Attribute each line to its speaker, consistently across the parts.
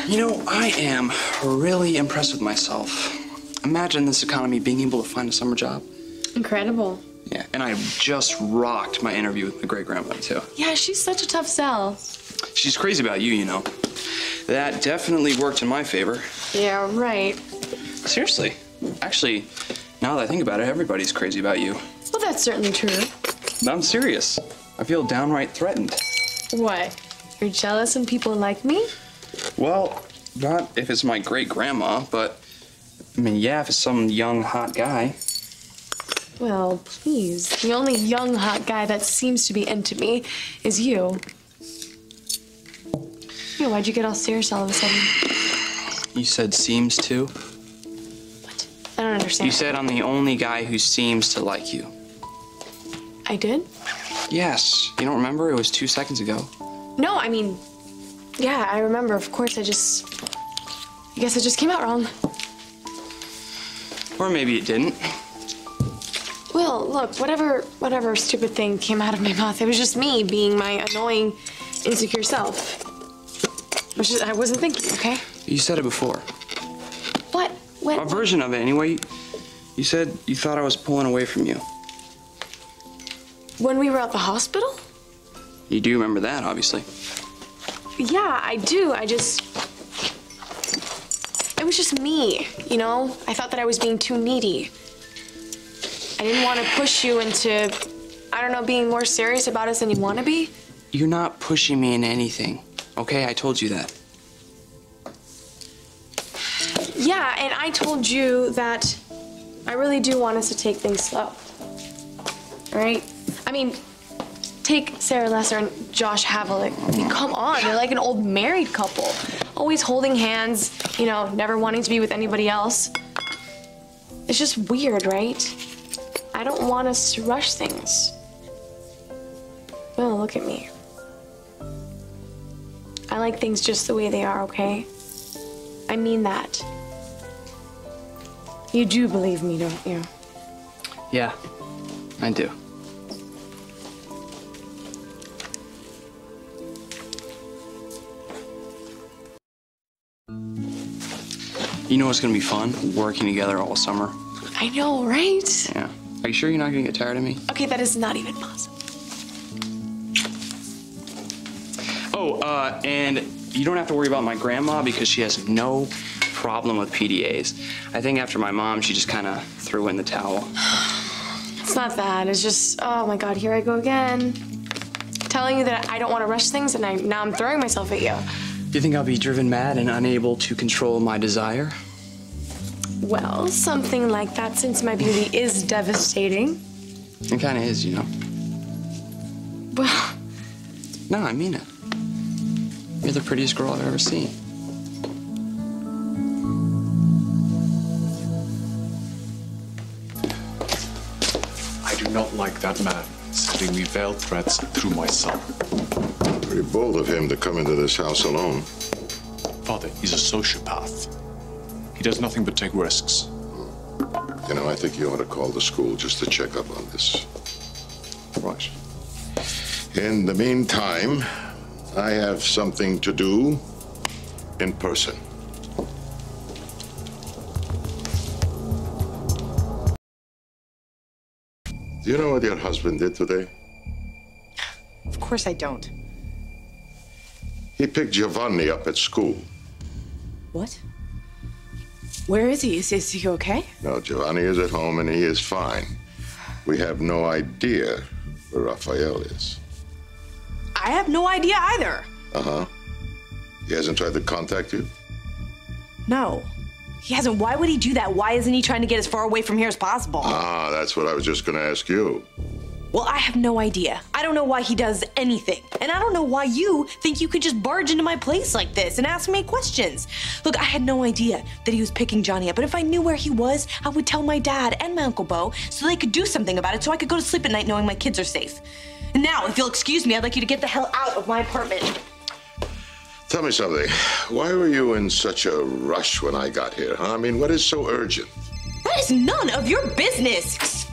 Speaker 1: You know, I am really impressed with myself. Imagine this economy being able to find a summer job.
Speaker 2: Incredible.
Speaker 1: Yeah, and I just rocked my interview with my great-grandmother, too.
Speaker 2: Yeah, she's such a tough sell.
Speaker 1: She's crazy about you, you know. That definitely worked in my favor.
Speaker 2: Yeah, right.
Speaker 1: Seriously. Actually, now that I think about it, everybody's crazy about you.
Speaker 2: Well, that's certainly true.
Speaker 1: No, I'm serious. I feel downright threatened.
Speaker 2: What? You're jealous when people like me?
Speaker 1: Well, not if it's my great-grandma, but, I mean, yeah, if it's some young, hot guy.
Speaker 2: Well, please. The only young, hot guy that seems to be into me is you. Yeah, why'd you get all serious all of a sudden?
Speaker 1: You said seems to?
Speaker 2: What? I don't understand.
Speaker 1: You said I'm the only guy who seems to like you.
Speaker 2: I did?
Speaker 1: Yes. You don't remember? It was 2 seconds ago.
Speaker 2: No, I mean, yeah, I remember. Of course, I guess it just came out wrong.
Speaker 1: Or maybe it didn't.
Speaker 2: Well, look, whatever stupid thing came out of my mouth, it was just me being my annoying, insecure self. I wasn't thinking, okay?
Speaker 1: You said it before.
Speaker 2: What? When?
Speaker 1: A version of it, anyway. You said you thought I was pulling away from you.
Speaker 2: When we were at the hospital?
Speaker 1: You do remember that, obviously.
Speaker 2: Yeah, I do. It was just me, you know? I thought that I was being too needy. I didn't want to push you into, I don't know, being more serious about us than you want to be.
Speaker 1: You're not pushing me into anything, okay? I told you that.
Speaker 2: Yeah, and I told you that I really do want us to take things slow. All right? I mean, take Sarah Lesser and Josh Havlick. I mean, come on, they're like an old married couple. Always holding hands, you know, never wanting to be with anybody else. It's just weird, right? I don't want us to rush things. Well, look at me. I like things just the way they are, okay? I mean that. You do believe me, don't you?
Speaker 1: Yeah, I do. You know it's gonna be fun, working together all summer.
Speaker 2: I know, right?
Speaker 1: Yeah. Are you sure you're not gonna get tired of me?
Speaker 2: Okay, that is not even possible.
Speaker 1: Oh, and you don't have to worry about my grandma because she has no problem with PDAs. I think after my mom, she just kind of threw in the towel.
Speaker 2: It's not that. It's just, oh my God, here I go again. Telling you that I don't want to rush things, and now I'm throwing myself at you.
Speaker 1: Do you think I'll be driven mad and unable to control my desire?
Speaker 2: Well, something like that, since my beauty is devastating.
Speaker 1: It kind of is, you know.
Speaker 2: Well,
Speaker 1: No, I mean it. You're the prettiest girl I've ever seen.
Speaker 3: I do not like that man sending me veiled threats through my son.
Speaker 4: Pretty bold of him to come into this house alone.
Speaker 3: Father, he's a sociopath. He does nothing but take risks.
Speaker 4: You know, I think you ought to call the school just to check up on this.
Speaker 3: Right.
Speaker 4: In the meantime, I have something to do in person. Do you know what your husband did today?
Speaker 5: Of course I don't.
Speaker 4: He picked Giovanni up at school.
Speaker 5: What? Where is he? Is he okay?
Speaker 4: No, Giovanni is at home and he is fine. We have no idea where Raphael is.
Speaker 5: I have no idea either.
Speaker 4: Uh-huh. He hasn't tried to contact you?
Speaker 5: No. He hasn't. Why would he do that? Why isn't he trying to get as far away from here as possible?
Speaker 4: Ah, that's what I was just going to ask you.
Speaker 5: Well, I have no idea. I don't know why he does anything. And I don't know why you think you could just barge into my place like this and ask me questions. Look, I had no idea that he was picking Johnny up. But if I knew where he was, I would tell my dad and my Uncle Bo so they could do something about it so I could go to sleep at night knowing my kids are safe. And now, if you'll excuse me, I'd like you to get the hell out of my apartment.
Speaker 4: Tell me something. Why were you in such a rush when I got here, huh? I mean, what is so urgent?
Speaker 5: That is none of your business.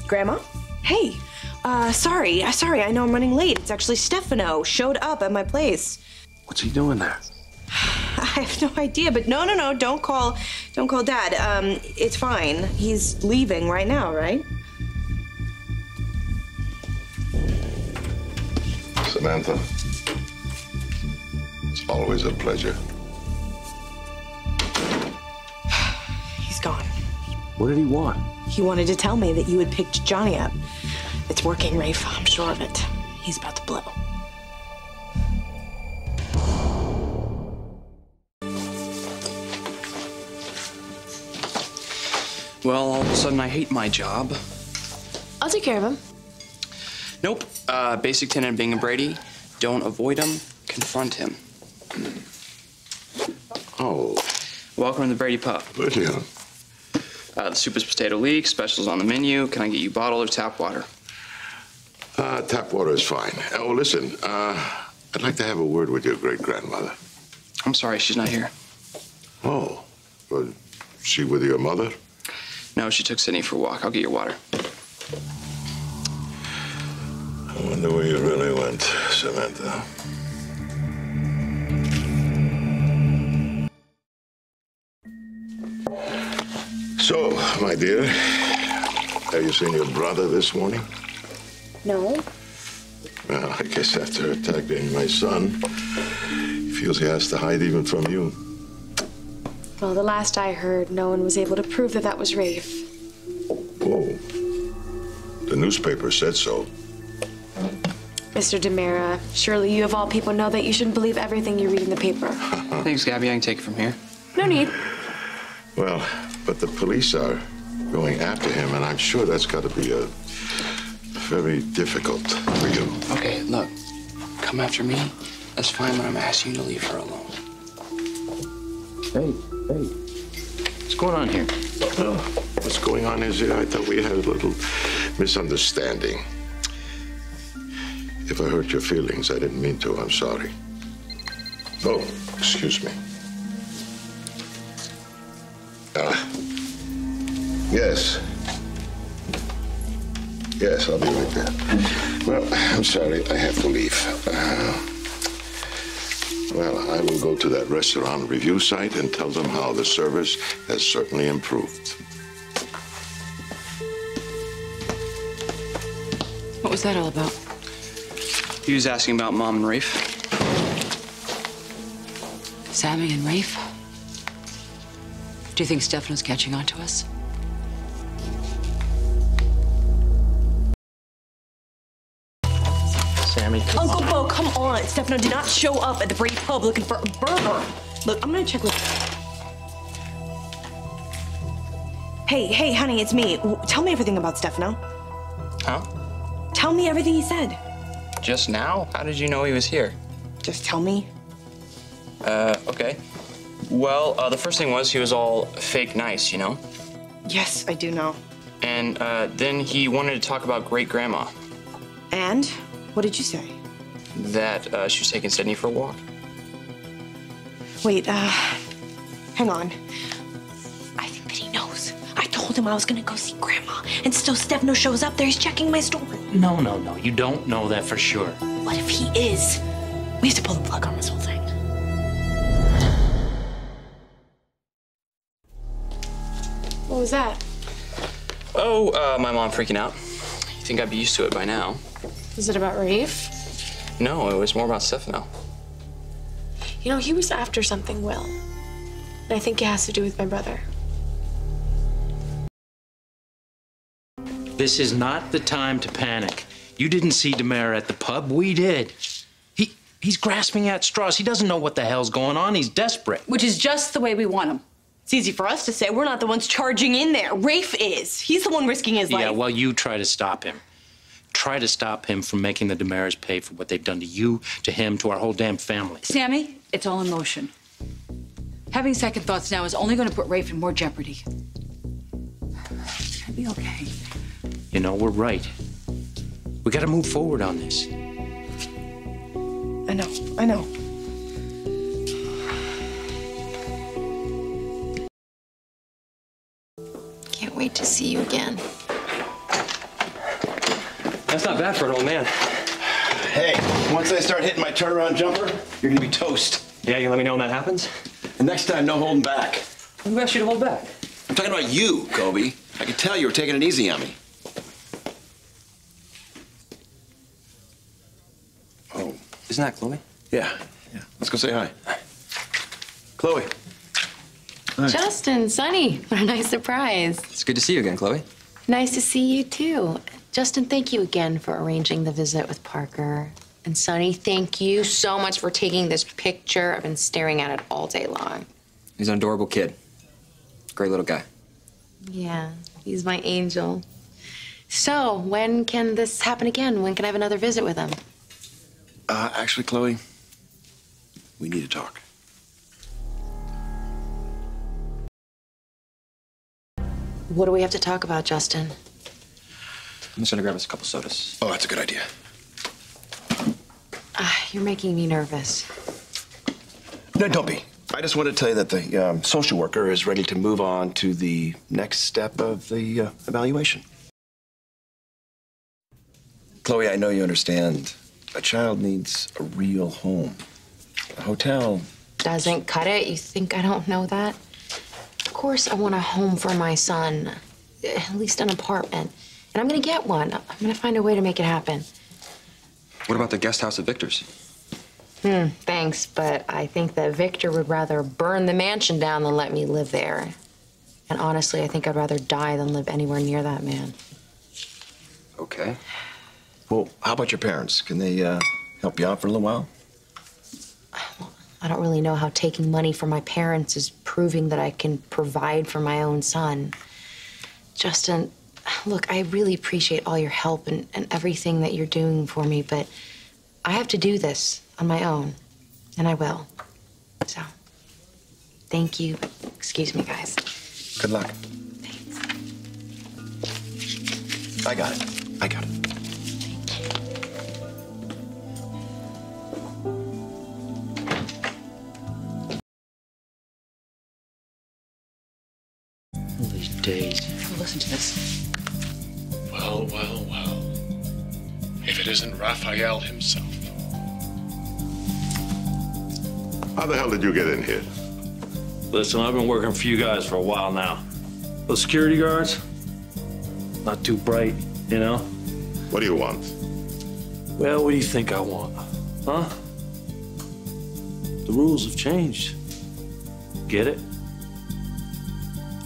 Speaker 5: Grandma? Hey, Sorry, I know I'm running late. It's actually Stefano showed up at my place.
Speaker 3: What's he doing there?
Speaker 5: I have no idea, but no, don't call Dad. It's fine. He's leaving right now, right?
Speaker 4: Samantha, it's always a pleasure.
Speaker 5: He's gone.
Speaker 3: What did he want?
Speaker 5: He wanted to tell me that you had picked Johnny up. It's working, Rafe. I'm sure of it. He's about to blow.
Speaker 1: Well, all of a sudden I hate my job.
Speaker 2: I'll take care of him.
Speaker 1: Nope. Basic tenet of being a Brady, don't avoid him, confront him.
Speaker 4: Oh,
Speaker 1: Welcome to the Brady Pub.
Speaker 4: Lydia.
Speaker 1: The soup is potato leek, specials on the menu. Can I get you bottled or tap water?
Speaker 4: Tap water is fine. Oh, listen, I'd like to have a word with your great-grandmother.
Speaker 1: I'm sorry, she's not here.
Speaker 4: Oh, well, she with your mother?
Speaker 1: No, she took Sydney for a walk. I'll get your water.
Speaker 4: I wonder where you really went, Samantha. So, my dear, have you seen your brother this morning?
Speaker 2: No.
Speaker 4: Well, I guess after attacking my son, he feels he has to hide even from you.
Speaker 2: Well, the last I heard, no one was able to prove that was Rafe.
Speaker 4: Whoa. The newspaper said so.
Speaker 2: Mr. DiMera, surely you of all people know that you shouldn't believe everything you read in the paper.
Speaker 1: Thanks, Gabby. I can take it from here.
Speaker 2: No need.
Speaker 4: Well, but the police are going after him, and I'm sure that's got to be very difficult for you.
Speaker 1: Okay, look. Come after me. That's fine, but I'm asking you to leave her alone.
Speaker 3: Hey. What's going on here?
Speaker 4: Well, what's going on is I thought we had a little misunderstanding. If I hurt your feelings, I didn't mean to. I'm sorry. Oh, excuse me. Yes. Yes, I'll be right there. Well, I'm sorry. I have to leave. Well, I will go to that restaurant review site and tell them how the service has certainly improved.
Speaker 6: What was that all about?
Speaker 1: He was asking about Mom and Rafe.
Speaker 6: Sammy and Rafe? Do you think Stefano's catching on to us?
Speaker 3: Sammy.
Speaker 5: Uncle Bo, come on. Stefano did not show up at the Brady Pub looking for a burger. Look, I'm gonna check with... Hey, honey, it's me. Tell me everything about Stefano.
Speaker 1: Huh?
Speaker 5: Tell me everything he said.
Speaker 1: Just now? How did you know he was here?
Speaker 5: Just tell me.
Speaker 1: Okay. Well, the first thing was he was all fake nice, you know?
Speaker 5: Yes, I do know.
Speaker 1: And then he wanted to talk about great-grandma.
Speaker 5: And? What did you say?
Speaker 1: That she was taking Sydney for a walk.
Speaker 5: Wait, hang on. I think that he knows. I told him I was gonna go see Grandma, and still Stefano shows up there. He's checking my store.
Speaker 7: No. You don't know that for sure.
Speaker 5: What if he is? We have to pull the plug on this whole thing.
Speaker 2: What was that?
Speaker 1: Oh, my mom freaking out. You think I'd be used to it by now?
Speaker 2: Was it about Rafe?
Speaker 1: No, it was more about Stefano.
Speaker 2: You know, he was after something, Will. And I think it has to do with my brother.
Speaker 7: This is not the time to panic. You didn't see DiMera at the pub. We did. He's grasping at straws. He doesn't know what the hell's going on. He's desperate.
Speaker 6: Which is just the way we want him.
Speaker 5: It's easy for us to say. We're not the ones charging in there. Rafe is. He's the one risking his life.
Speaker 7: Yeah, well, you try to stop him. Try to stop him from making the DiMeras pay for what they've done to you, to him, to our whole damn family.
Speaker 6: Sammy, it's all emotion. Having second thoughts now is only going to put Rafe in more jeopardy. It's going to be okay.
Speaker 7: You know, we're right. We got to move forward on this.
Speaker 5: I know.
Speaker 8: Can't wait to see you again.
Speaker 1: That's not bad for an old man.
Speaker 8: Hey, once I start hitting my turnaround jumper, you're gonna be toast.
Speaker 1: Yeah, you let me know when that happens?
Speaker 8: And next time, no holding back.
Speaker 1: Who asked you to hold back?
Speaker 8: I'm talking about you, Kobe. I could tell you were taking it easy on me. Oh.
Speaker 1: Isn't that Chloe?
Speaker 8: Yeah. Let's go say hi. Chloe. Hi.
Speaker 9: Justin, Sonny, what a nice surprise.
Speaker 1: It's good to see you again, Chloe.
Speaker 9: Nice to see you too. Justin, thank you again for arranging the visit with Parker. And Sonny, thank you so much for taking this picture. I've been staring at it all day long.
Speaker 1: He's an adorable kid. Great little guy.
Speaker 9: Yeah, he's my angel. So, when can this happen again? When can I have another visit with him?
Speaker 8: Actually, Chloe, we need to talk.
Speaker 9: What do we have to talk about, Justin?
Speaker 1: I'm just gonna grab us a couple sodas.
Speaker 8: Oh, that's a good idea.
Speaker 9: You're making me nervous.
Speaker 8: No, don't be. I just want to tell you that the social worker is ready to move on to the next step of the evaluation. Chloe, I know you understand. A child needs a real home. A hotel
Speaker 9: Doesn't cut it? You think I don't know that? Of course I want a home for my son. At least an apartment. And I'm gonna get one. I'm gonna find a way to make it happen.
Speaker 1: What about the guest house at Victor's?
Speaker 9: Thanks, but I think that Victor would rather burn the mansion down than let me live there. And honestly, I think I'd rather die than live anywhere near that man.
Speaker 1: Okay.
Speaker 8: Well, how about your parents? Can they help you out for a little while?
Speaker 9: I don't really know how taking money from my parents is proving that I can provide for my own son. Justin, look, I really appreciate all your help and everything that you're doing for me, but I have to do this on my own, and I will. So, thank you. Excuse me, guys.
Speaker 8: Good luck.
Speaker 9: Thanks.
Speaker 8: I got it.
Speaker 7: All these days.
Speaker 6: Listen to this.
Speaker 3: Well. If it isn't Raphael himself.
Speaker 4: How the hell did you get in here?
Speaker 10: Listen, I've been working for you guys for a while now. Those security guards, not too bright, you know?
Speaker 4: What do you want?
Speaker 10: Well, what do you think I want? Huh? The rules have changed. Get it?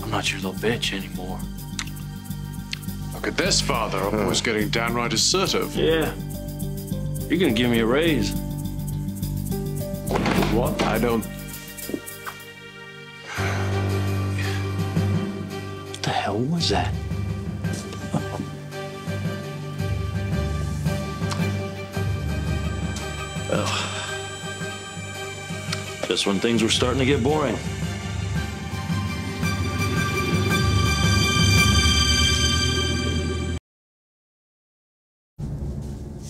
Speaker 10: I'm not your little bitch anymore.
Speaker 3: Look at this, Father. I was getting downright assertive.
Speaker 10: Yeah. You're gonna give me a raise.
Speaker 3: What? I don't...
Speaker 10: What the hell was that? Well, just when things were starting to get boring.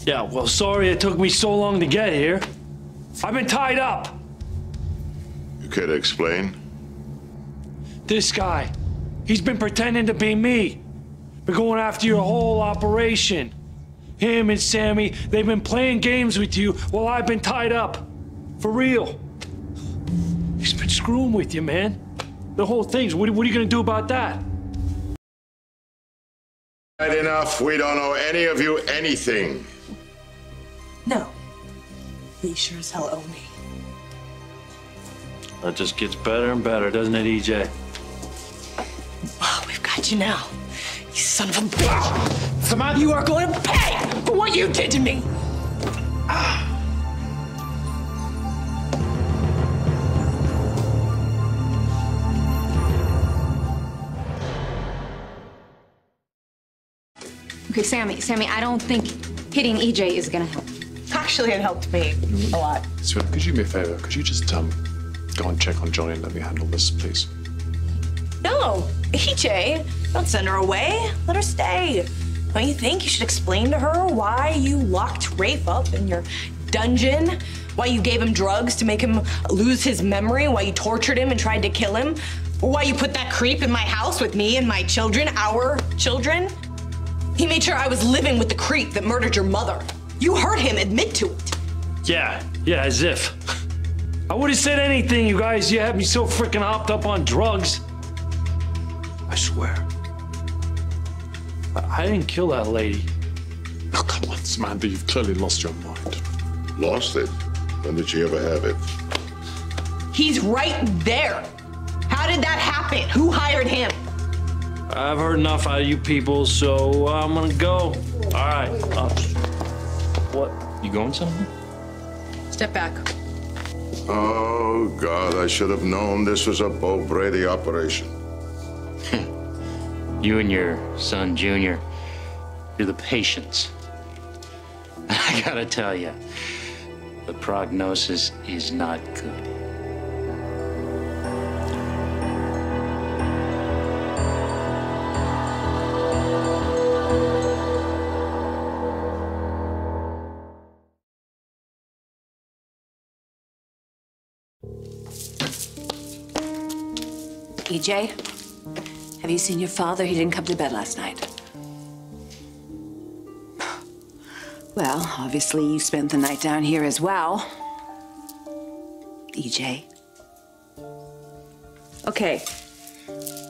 Speaker 10: Yeah, well, sorry it took me so long to get here. I've been tied up.
Speaker 4: You care to explain?
Speaker 10: This guy, he's been pretending to be me. Been going after your whole operation. Him and Sammy, they've been playing games with you while I've been tied up. For real. He's been screwing with you, man. The whole thing. What are you gonna do about that?
Speaker 4: Right enough. We don't owe any of you anything.
Speaker 5: No. You sure as hell owe me.
Speaker 10: That just gets better and better, doesn't it, EJ?
Speaker 5: Oh, we've got you now. You son of a bitch! Some of you are going to pay for what you did to me!
Speaker 6: Okay, Sammy, I don't think hitting EJ is gonna help.
Speaker 5: Actually, it helped me a lot.
Speaker 3: Sweet, could you do me a favor? Could you just, go and check on Johnny and let me handle this, please?
Speaker 5: No, EJ, don't send her away. Let her stay. Don't you think you should explain to her why you locked Rafe up in your dungeon? Why you gave him drugs to make him lose his memory? Why you tortured him and tried to kill him? Or why you put that creep in my house with me and my children, our children? He made sure I was living with the creep that murdered your mother. You heard him admit to it.
Speaker 10: Yeah, as if. I would have said anything, you guys. You had me so freaking hopped up on drugs. I swear. I didn't kill that lady.
Speaker 3: Oh, come on, Samantha, you've clearly lost your mind.
Speaker 4: Lost it? When did she ever have it?
Speaker 5: He's right there. How did that happen? Who hired him?
Speaker 10: I've heard enough out of you people, so I'm gonna go. All right. What?
Speaker 7: You going somewhere?
Speaker 6: Step back.
Speaker 4: Oh, God, I should have known this was a Bo Brady operation.
Speaker 7: You and your son, Junior, you're the patients. I gotta tell you, the prognosis is not good.
Speaker 6: EJ, have you seen your father? He didn't come to bed last night. Well, obviously you spent the night down here as well. EJ. Okay.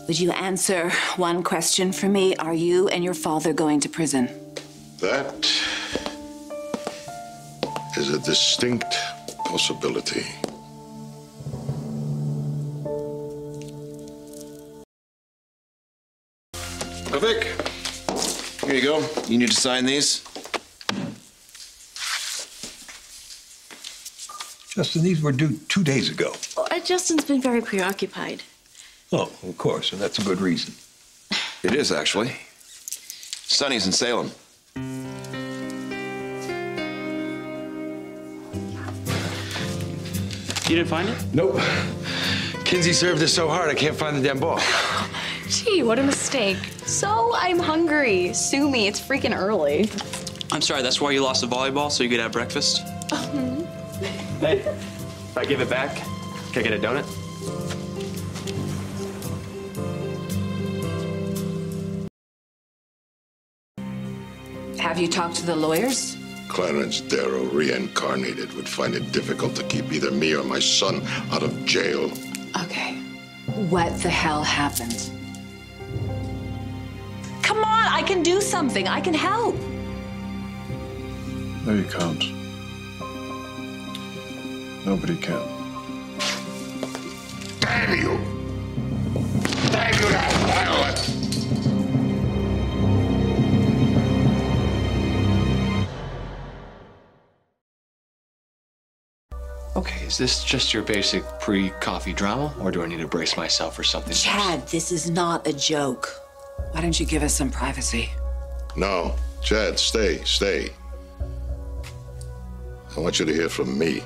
Speaker 6: Would you answer one question for me? Are you and your father going to prison?
Speaker 4: That is a distinct possibility.
Speaker 8: Vic, here you go. You need to sign these.
Speaker 11: Justin, these were due 2 days ago.
Speaker 12: Well, Justin's been very preoccupied.
Speaker 11: Oh, of course, and that's a good reason.
Speaker 8: It is, actually. Sonny's in Salem.
Speaker 1: You didn't find it?
Speaker 13: Nope. Kinsey served us so hard, I can't find the damn ball.
Speaker 2: Gee, what a mistake. So I'm hungry. Sue me, it's freaking early.
Speaker 1: I'm sorry, that's why you lost the volleyball, so you could have breakfast?
Speaker 14: Hey, if I give it back, can I get a donut?
Speaker 6: Have you talked to the lawyers?
Speaker 4: Clarence Darrow, reincarnated, would find it difficult to keep either me or my son out of jail.
Speaker 6: Okay. What the hell happened?
Speaker 5: Come on, I can do something. I can help.
Speaker 3: No, you can't. Nobody can.
Speaker 4: Damn you! Damn you to hell!
Speaker 14: Okay, is this just your basic pre-coffee drama, or do I need to brace myself for something?
Speaker 6: Chad, this is not a joke. Why don't you give us some privacy?
Speaker 4: No, Chad, stay. I want you to hear from me.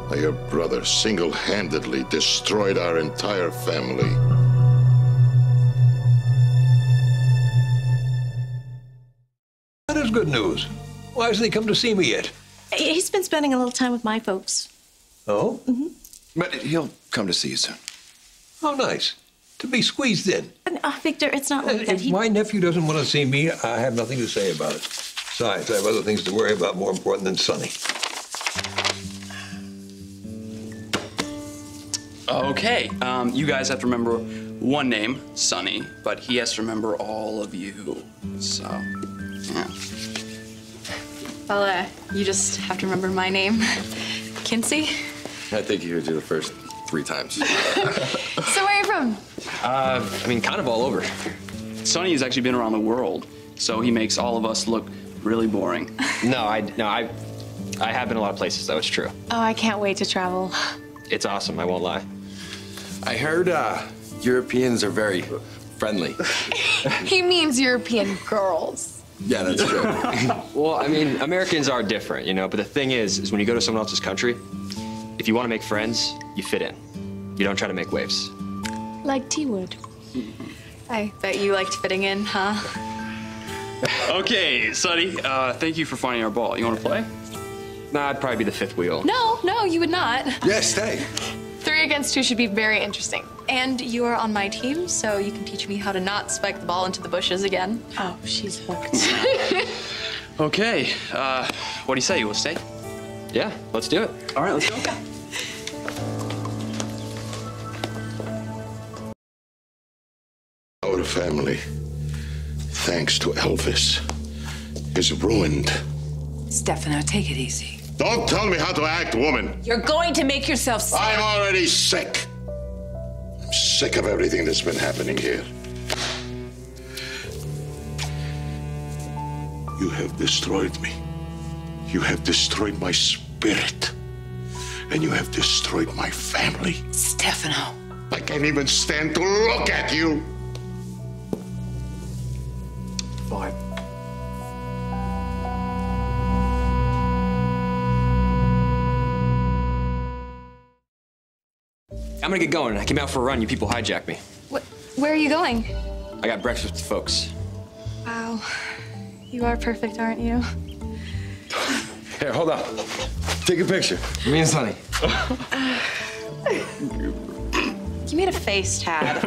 Speaker 4: How your brother single-handedly destroyed our entire family.
Speaker 11: That is good news. Why hasn't he come to see me yet?
Speaker 12: He's been spending a little time with my folks.
Speaker 11: Oh?
Speaker 12: Mm-hmm.
Speaker 8: But he'll come to see you soon.
Speaker 11: How nice. To be squeezed in.
Speaker 12: Victor, it's not like that.
Speaker 11: If my nephew doesn't want to see me, I have nothing to say about it. Besides, I have other things to worry about more important than Sonny.
Speaker 1: Okay, you guys have to remember one name, Sonny, but he has to remember all of you. So, yeah.
Speaker 2: Well, you just have to remember my name. Kinsey?
Speaker 13: I think you heard you the first 3 times.
Speaker 2: So where are you from?
Speaker 14: I mean, kind of all over.
Speaker 1: Sonny has actually been around the world, so he makes all of us look really boring.
Speaker 14: No, I have been a lot of places, though, it's true.
Speaker 2: Oh, I can't wait to travel.
Speaker 14: It's awesome, I won't lie.
Speaker 13: I heard Europeans are very friendly.
Speaker 2: He means European girls.
Speaker 13: Yeah, that's true.
Speaker 14: Well, I mean, Americans are different, you know, but the thing is when you go to someone else's country, if you want to make friends, you fit in. You don't try to make waves.
Speaker 2: Like T would. I bet you liked fitting in, huh?
Speaker 1: Okay, Sonny, thank you for finding our ball. You want to play?
Speaker 14: Nah, I'd probably be the 5th wheel.
Speaker 2: No, you would not.
Speaker 13: Yeah, stay.
Speaker 2: 3, 3 against 2 should be very interesting.
Speaker 15: And you are on my team, so you can teach me how to not spike the ball into the bushes again.
Speaker 2: Oh, she's hooked.
Speaker 1: Okay, what do you say? You will stay?
Speaker 14: Yeah, let's do it.
Speaker 1: All right, let's go.
Speaker 4: Our family, thanks to Elvis, is ruined.
Speaker 6: Stefano, take it easy.
Speaker 4: Don't tell me how to act, woman.
Speaker 6: You're going to make yourself sick.
Speaker 4: I'm already sick. I'm sick of everything that's been happening here. You have destroyed me. You have destroyed my spirit. And you have destroyed my family.
Speaker 6: Stefano.
Speaker 4: I can't even stand to look at you.
Speaker 14: Fine. I'm gonna get going. I came out for a run. You people hijacked me.
Speaker 15: Where are you going?
Speaker 14: I got breakfast with folks.
Speaker 15: Wow. You are perfect, aren't you?
Speaker 13: Here, hold on. Take a picture.
Speaker 14: Me and Sonny.
Speaker 15: You made a face, Tad.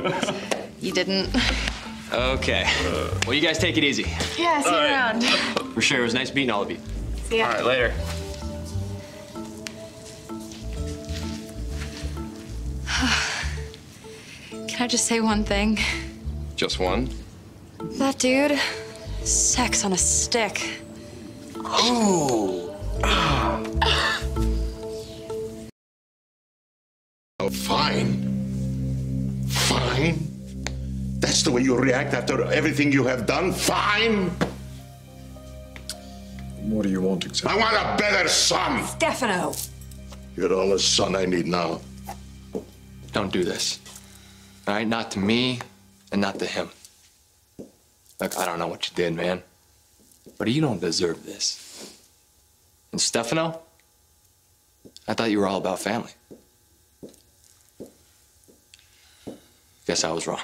Speaker 15: You didn't.
Speaker 14: Okay. Well, you guys take it easy.
Speaker 2: Yeah, see you around.
Speaker 14: For sure. It was nice meeting all of you.
Speaker 2: See ya.
Speaker 14: All right, later.
Speaker 15: Can I just say one thing?
Speaker 14: Just one?
Speaker 15: That dude, sex on a stick.
Speaker 14: Oh.
Speaker 4: Oh, fine. Fine. That's the way you react after everything you have done? Fine.
Speaker 3: What do you want exactly?
Speaker 4: I want a better son.
Speaker 6: Stefano.
Speaker 4: You're the only son I need now.
Speaker 14: Don't do this. All right? Not to me and not to him. Look, I don't know what you did, man. But you don't deserve this. And Stefano, I thought you were all about family. Guess I was wrong.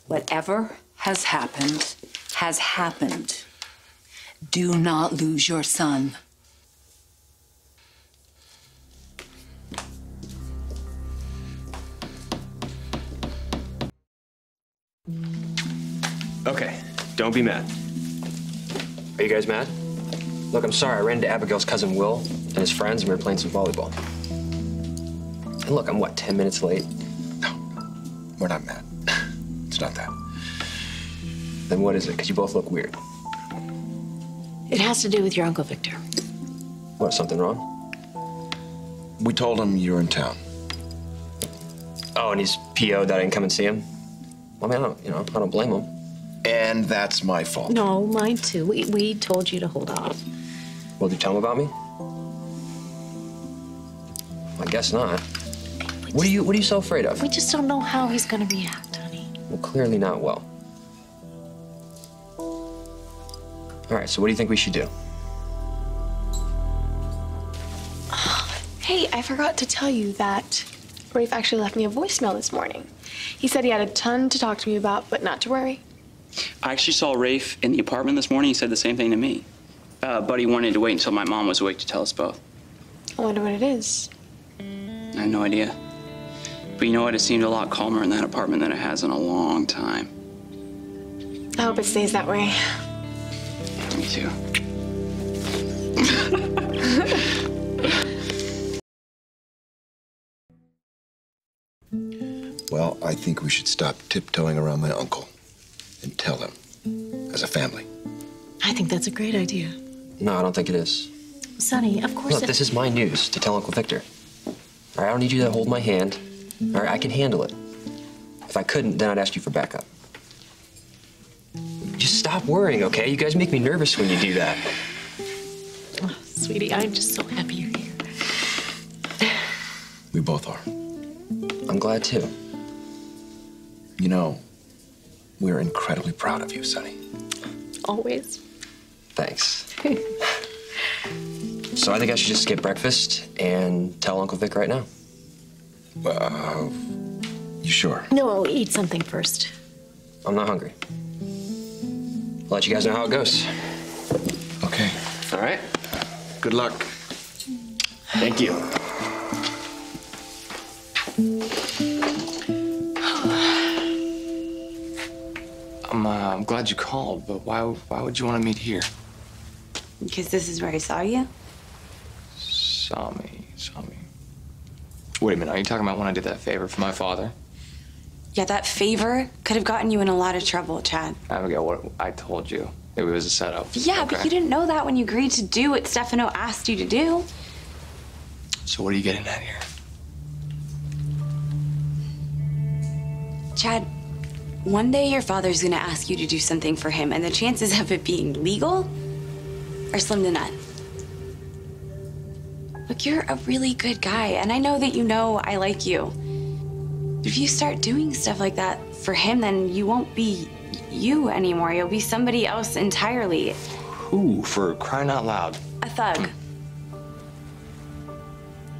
Speaker 6: Whatever has happened has happened. Do not lose your son.
Speaker 14: Okay, don't be mad. Are you guys mad? Look, I'm sorry. I ran into Abigail's cousin Will and his friends, and we were playing some volleyball. And look, I'm what, 10 minutes late?
Speaker 8: No, we're not mad. It's not that.
Speaker 14: Then what is it? Because you both look weird.
Speaker 9: It has to do with your Uncle Victor.
Speaker 14: What, something wrong?
Speaker 8: We told him you were in town.
Speaker 14: Oh, and he's PO'd that I didn't come and see him? Well, I mean, I don't blame him.
Speaker 8: And that's my fault.
Speaker 9: No, mine too. We told you to hold off.
Speaker 14: Well, did you tell him about me? I guess not. What are you so afraid of?
Speaker 9: We just don't know how he's gonna react, honey.
Speaker 14: Well, clearly not well. All right, so what do you think we should do?
Speaker 2: Hey, I forgot to tell you that Rafe actually left me a voicemail this morning. He said he had a ton to talk to me about, but not to worry.
Speaker 1: I actually saw Rafe in the apartment this morning. He said the same thing to me. But he wanted to wait until my mom was awake to tell us both.
Speaker 2: I wonder what it is.
Speaker 1: I have no idea. But you know what? It seemed a lot calmer in that apartment than it has in a long time.
Speaker 2: I hope it stays that way.
Speaker 1: Me too.
Speaker 8: Well, I think we should stop tiptoeing around my uncle and tell him as a family.
Speaker 9: I think that's a great idea.
Speaker 14: No, I don't think it is.
Speaker 9: Sonny, of course.
Speaker 14: Look, this is my news to tell Uncle Victor. All right, I don't need you to hold my hand. All right, I can handle it. If I couldn't, then I'd ask you for backup. Just stop worrying, okay? You guys make me nervous when you do that.
Speaker 9: Oh, sweetie, I'm just so happy you're here.
Speaker 8: We both are.
Speaker 14: I'm glad too.
Speaker 8: You know, we're incredibly proud of you, Sonny.
Speaker 2: Always.
Speaker 14: Thanks. So I think I should just get breakfast and tell Uncle Vic right now.
Speaker 8: You sure?
Speaker 9: No, eat something first.
Speaker 14: I'm not hungry. I'll let you guys know how it goes. Okay.
Speaker 8: All right. Good luck.
Speaker 14: Thank you. I'm glad you called, but why would you want to meet here?
Speaker 16: Because this is where I saw you.
Speaker 14: Saw me. Wait a minute, are you talking about when I did that favor for my father?
Speaker 16: Yeah, that favor could have gotten you in a lot of trouble, Chad.
Speaker 14: Abigail, what I told you, it was a setup.
Speaker 16: Yeah,
Speaker 14: okay?
Speaker 16: but you didn't know that when you agreed to do what Stefano asked you to do.
Speaker 14: So what are you getting at here?
Speaker 16: Chad, one day your father's gonna ask you to do something for him, and the chances of it being legal are slim to none. Look, you're a really good guy, and I know that you know I like you. But if you start doing stuff like that for him, then you won't be you anymore. You'll be somebody else entirely.
Speaker 14: Who, for crying out loud?
Speaker 16: A thug.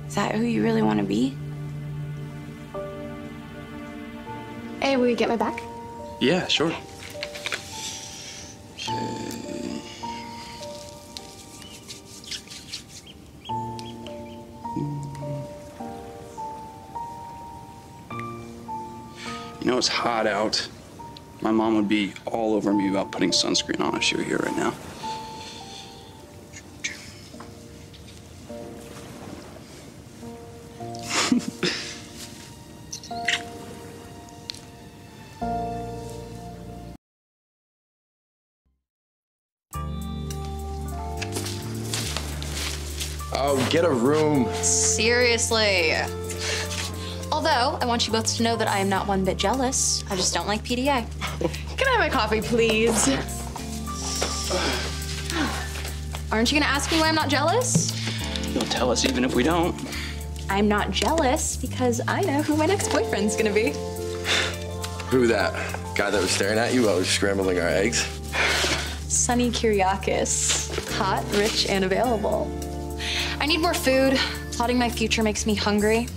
Speaker 16: Is that who you really want to be?
Speaker 2: Hey, will you get my back?
Speaker 1: Yeah, sure. You know, it's hot out. My mom would be all over me about putting sunscreen on if she were here right now.
Speaker 8: Oh, get a room.
Speaker 15: Seriously. Although, I want you both to know that I am not one bit jealous. I just don't like PDA.
Speaker 2: Can I have my coffee, please?
Speaker 15: Aren't you gonna ask me why I'm not jealous?
Speaker 1: You'll tell us even if we don't.
Speaker 15: I'm not jealous because I know who my next boyfriend's gonna be.
Speaker 8: Who that? Guy that was staring at you while we were scrambling our eggs?
Speaker 15: Sonny Kyriakis. Hot, rich, and available. I need more food. Plotting my future makes me hungry.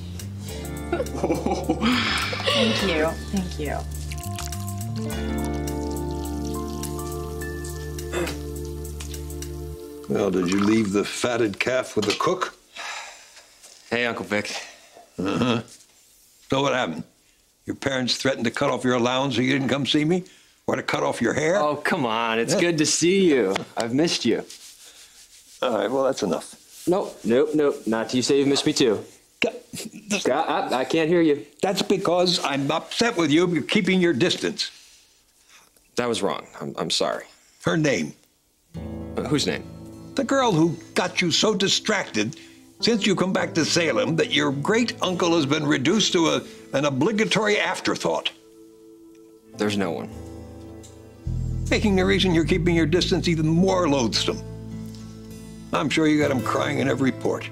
Speaker 5: Thank you. Thank you.
Speaker 11: Well, did you leave the fatted calf with the cook?
Speaker 8: Hey, Uncle Vic.
Speaker 11: Uh-huh. So what happened? Your parents threatened to cut off your allowance so you didn't come see me? Or to cut off your hair?
Speaker 14: Oh, come on. It's good to see you. I've missed you.
Speaker 11: All right, well, that's enough.
Speaker 14: Nope. Not till you say you've missed me too. I can't hear you.
Speaker 11: That's because I'm upset with you for keeping your distance.
Speaker 17: That was wrong. I'm sorry.
Speaker 11: Her name?
Speaker 17: Whose name?
Speaker 11: The girl who got you so distracted since you come back to Salem that your great uncle has been reduced to an obligatory afterthought.
Speaker 17: There's no one.
Speaker 11: Making the reason you're keeping your distance even more loathsome. I'm sure you got him crying in every port.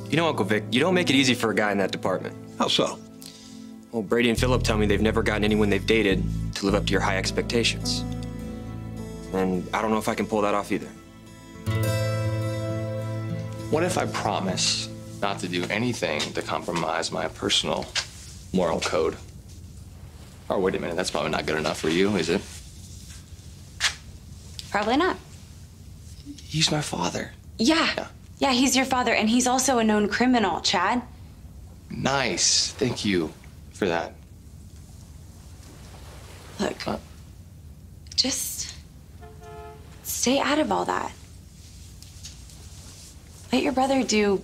Speaker 17: You know, Uncle Vic, you don't make it easy for a guy in that department.
Speaker 11: How so?
Speaker 17: Well, Brady and Philip tell me they've never gotten anyone they've dated to live up to your high expectations. And I don't know if I can pull that off either.
Speaker 14: What if I promise not to do anything to compromise my personal moral code? Or wait a minute, that's probably not good enough for you, is it?
Speaker 16: Probably not.
Speaker 14: He's my father.
Speaker 16: Yeah, he's your father, and he's also a known criminal, Chad.
Speaker 14: Nice. Thank you for that.
Speaker 16: Look, just stay out of all that. Let your brother do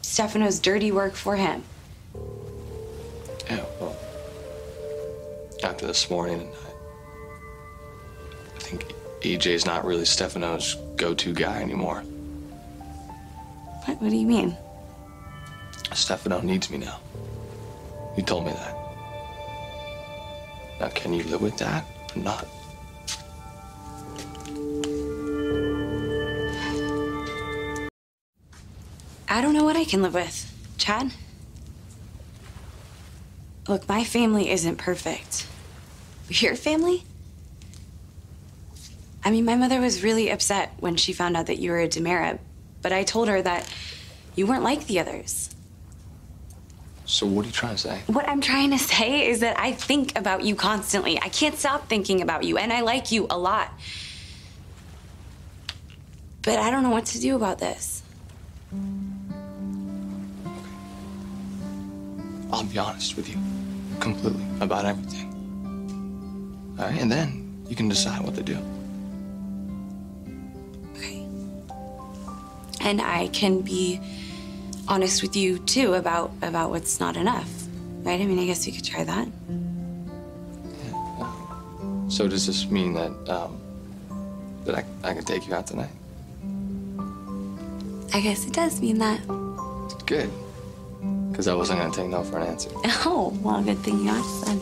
Speaker 16: Stefano's dirty work for him.
Speaker 14: Yeah, well, after this morning, I think EJ's not really Stefano's go-to guy anymore.
Speaker 16: What do you mean?
Speaker 14: Stefano needs me now. You told me that. Now, can you live with that or not?
Speaker 16: I don't know what I can live with, Chad. Look, my family isn't perfect. Your family? I mean, my mother was really upset when she found out that you were a demerit, but I told her that you weren't like the others.
Speaker 14: So what are you trying to say?
Speaker 16: What I'm trying to say is that I think about you constantly. I can't stop thinking about you, and I like you a lot. but I don't know what to do about this.
Speaker 14: I'll be honest with you, completely, about everything. All right, and then you can decide what to do.
Speaker 16: And I can be honest with you too about what's not enough, right? I mean, I guess we could try that.
Speaker 14: So does this mean that I can take you out tonight?
Speaker 16: I guess it does mean that.
Speaker 14: Good, because I wasn't gonna take no for an answer.
Speaker 16: Oh, well, good thing you asked then.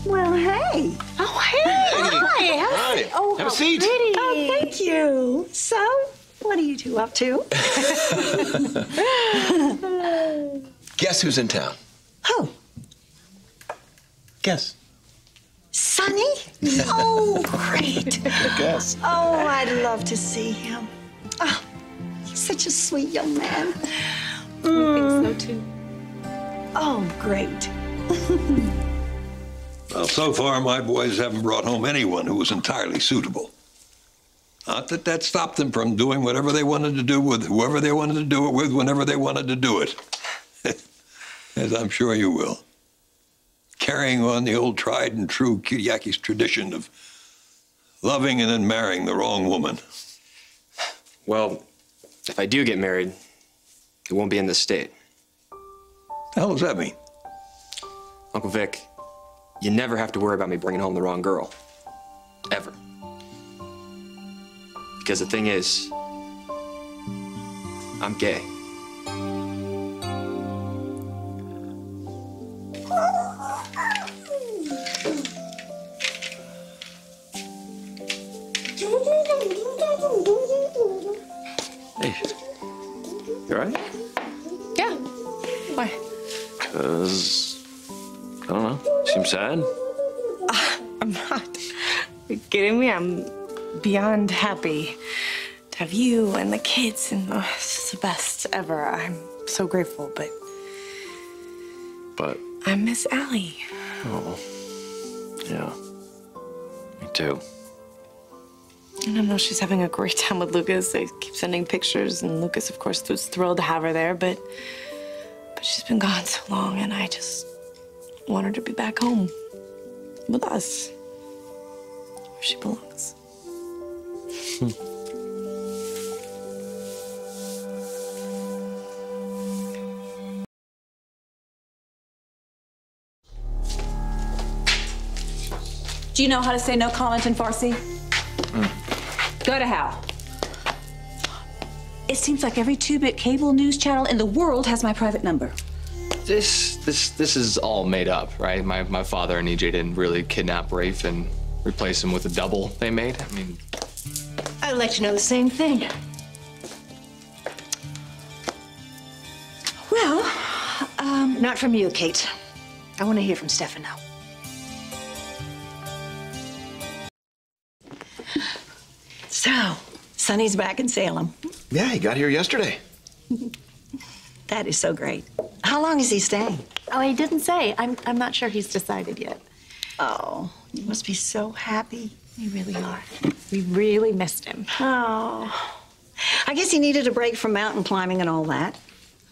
Speaker 18: Well, hey.
Speaker 2: Oh, hey.
Speaker 18: Hi.
Speaker 11: Oh,
Speaker 18: Have
Speaker 11: a seat.
Speaker 18: Pretty. Oh, thank you. So, what are you two up to?
Speaker 8: Guess who's in town?
Speaker 18: Who?
Speaker 8: Guess.
Speaker 18: Sonny? Oh, great.
Speaker 8: Guess.
Speaker 18: Oh, I'd love to see him. Oh, he's such a sweet young man.
Speaker 16: We think so too.
Speaker 18: Oh, great.
Speaker 11: Well, so far, my boys haven't brought home anyone who was entirely suitable. Not that that stopped them from doing whatever they wanted to do with whoever they wanted to do it with, whenever they wanted to do it. As I'm sure you will. Carrying on the old tried and true Kiriakis tradition of loving and then marrying the wrong woman.
Speaker 17: Well, if I do get married, it won't be in this state.
Speaker 11: The hell does that mean?
Speaker 17: Uncle Vic, you never have to worry about me bringing home the wrong girl. Ever. Because the thing is, I'm gay.
Speaker 13: Hey, you all right?
Speaker 2: Yeah. Why?
Speaker 13: 'Cause, I don't know, seems sad.
Speaker 5: I'm not. Are you kidding me? I'm beyond happy to have you and the kids, and it's the best ever. I'm so grateful, but I miss Allie.
Speaker 13: Oh, yeah, me too.
Speaker 5: And I know she's having a great time with Lucas. They keep sending pictures, and Lucas, of course, was thrilled to have her there, but she's been gone so long, and I just want her to be back home with us, where she belongs.
Speaker 6: Do you know how to say no comment in Farsi? Go to hell. It seems like every two-bit cable news channel in the world has my private number.
Speaker 14: This is all made up, right? My father and EJ didn't really kidnap Rafe and replace him with a double they made. I mean,
Speaker 18: I'd like to know the same thing. Well, not from you, Kate. I want to hear from Stefano. So, Sonny's back in Salem.
Speaker 8: Yeah, he got here yesterday.
Speaker 18: That is so great. How long is he staying?
Speaker 12: Oh, he didn't say. I'm not sure he's decided yet.
Speaker 18: Oh, you must be so happy.
Speaker 12: We really are. We really missed him.
Speaker 18: Oh, I guess he needed a break from mountain climbing and all that.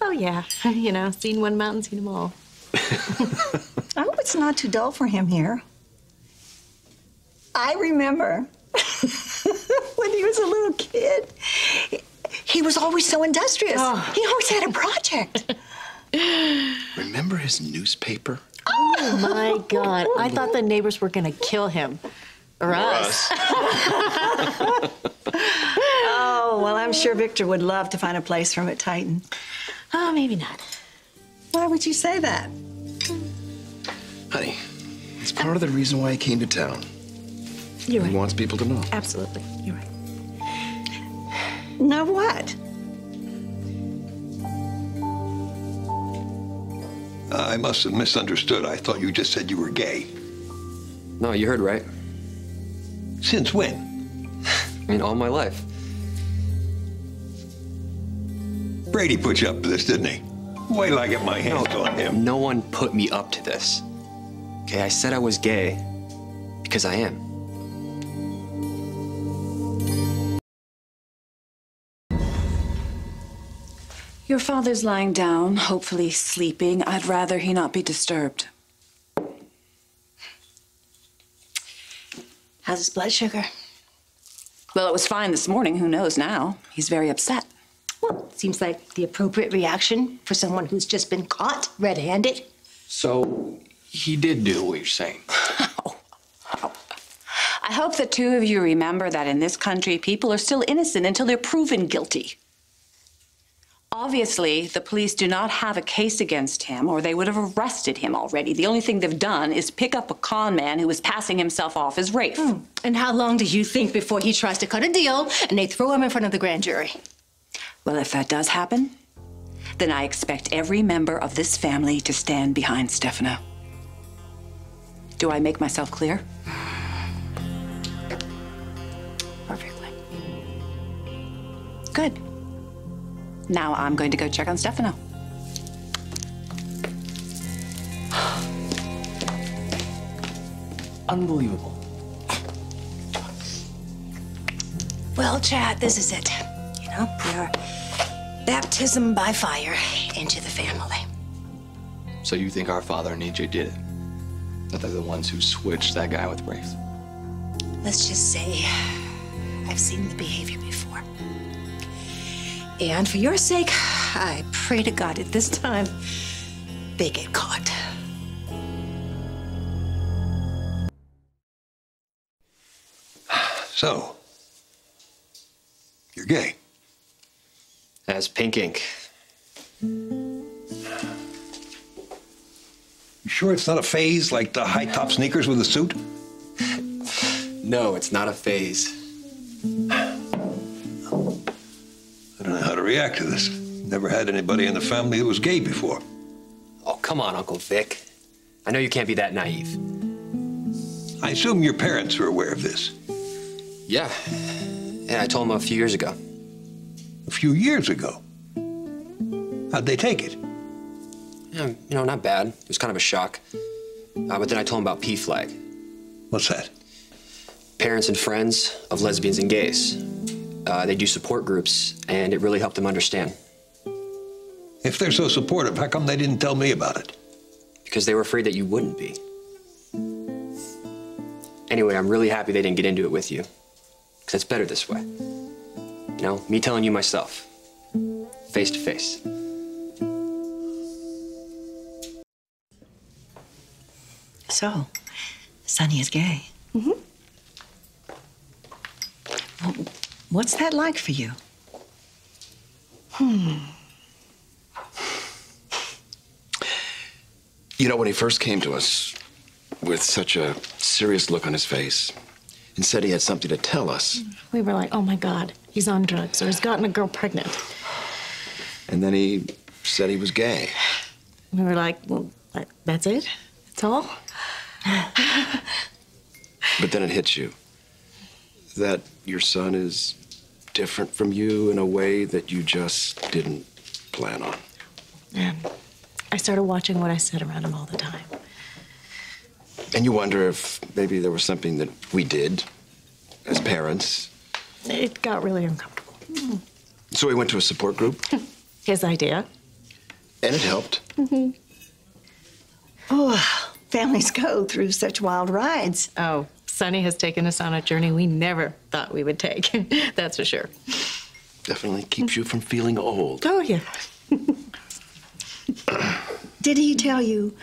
Speaker 12: Oh, yeah. You know, seen one mountain, seen them all.
Speaker 18: I hope it's not too dull for him here. I remember when he was a little kid, he was always so industrious.
Speaker 12: Oh.
Speaker 18: He always had a project.
Speaker 8: Remember his newspaper?
Speaker 12: Oh, my God. I thought the neighbors were going to kill him. Or us.
Speaker 18: Oh, well, I'm sure Victor would love to find a place for him at Titan.
Speaker 12: Oh, maybe not.
Speaker 18: Why would you say that?
Speaker 8: Honey, it's part of the reason why he came to town.
Speaker 12: You're right.
Speaker 8: He wants people to know.
Speaker 12: Absolutely. You're right.
Speaker 18: Know what?
Speaker 11: I must have misunderstood. I thought you just said you were gay.
Speaker 17: No, you heard right.
Speaker 11: Since when?
Speaker 17: I mean, all my life.
Speaker 11: Brady put you up to this, didn't he? Wait till I get my hands on him.
Speaker 17: No one put me up to this. Okay, I said I was gay because I am.
Speaker 6: Your father's lying down, hopefully sleeping. I'd rather he not be disturbed.
Speaker 18: How's his blood sugar?
Speaker 6: Well, it was fine this morning. Who knows now? He's very upset.
Speaker 18: Well, seems like the appropriate reaction for someone who's just been caught red-handed.
Speaker 14: So he did do what you're saying.
Speaker 6: I hope the two of you remember that in this country, people are still innocent until they're proven guilty. Obviously, the police do not have a case against him, or they would have arrested him already. The only thing they've done is pick up a con man who was passing himself off as Rafe.
Speaker 18: And how long do you think before he tries to cut a deal and they throw him in front of the grand jury?
Speaker 6: Well, if that does happen, then I expect every member of this family to stand behind Stefano. Do I make myself clear?
Speaker 18: Perfectly.
Speaker 6: Good. Now I'm going to go check on Stefano.
Speaker 14: Unbelievable.
Speaker 18: Well, Chad, this is it. You know, your baptism by fire into the family.
Speaker 14: So you think our father and AJ did it? That they're the ones who switched that guy with Rafe?
Speaker 18: Let's just say I've seen the behavior before. And for your sake, I pray to God at this time they get caught.
Speaker 11: So, you're gay.
Speaker 17: As pink ink.
Speaker 11: You sure it's not a phase like the high-top sneakers with a suit?
Speaker 17: No, it's not a phase.
Speaker 11: I don't know how to react to this. Never had anybody in the family who was gay before.
Speaker 17: Oh, come on, Uncle Vic. I know you can't be that naive.
Speaker 11: I assume your parents are aware of this.
Speaker 17: Yeah. Yeah, I told them a few years ago.
Speaker 11: A few years ago? How'd they take it?
Speaker 17: Yeah, you know, not bad. It was kind of a shock. But then I told them about P-Flag.
Speaker 11: What's that?
Speaker 17: Parents and friends of lesbians and gays. They do support groups, and it really helped them understand.
Speaker 11: If they're so supportive, how come they didn't tell me about it?
Speaker 17: Because they were afraid that you wouldn't be. Anyway, I'm really happy they didn't get into it with you. Because it's better this way. You know, me telling you myself. Face to face.
Speaker 18: So, Sonny is gay.
Speaker 2: Mm-hmm.
Speaker 18: Well, what's that like for you?
Speaker 8: You know, when he first came to us with such a serious look on his face and said he had something to tell us,
Speaker 12: We were like, oh my God, he's on drugs or he's gotten a girl pregnant.
Speaker 8: and then he said he was gay.
Speaker 12: We were like, well, that's it? That's all?
Speaker 8: But then it hits you that your son is different from you in a way that you just didn't plan on.
Speaker 12: And I started watching what I said around him all the time.
Speaker 8: And you wonder if maybe there was something that we did as parents.
Speaker 12: It got really uncomfortable.
Speaker 8: So we went to a support group,
Speaker 12: His idea.
Speaker 8: and it helped.
Speaker 12: Mm-hmm.
Speaker 18: Oh, families go through such wild rides.
Speaker 12: Oh, Sonny has taken us on a journey we never thought we would take. That's for sure.
Speaker 8: Definitely keeps you from feeling old.
Speaker 12: Oh, yeah.
Speaker 18: Did he tell you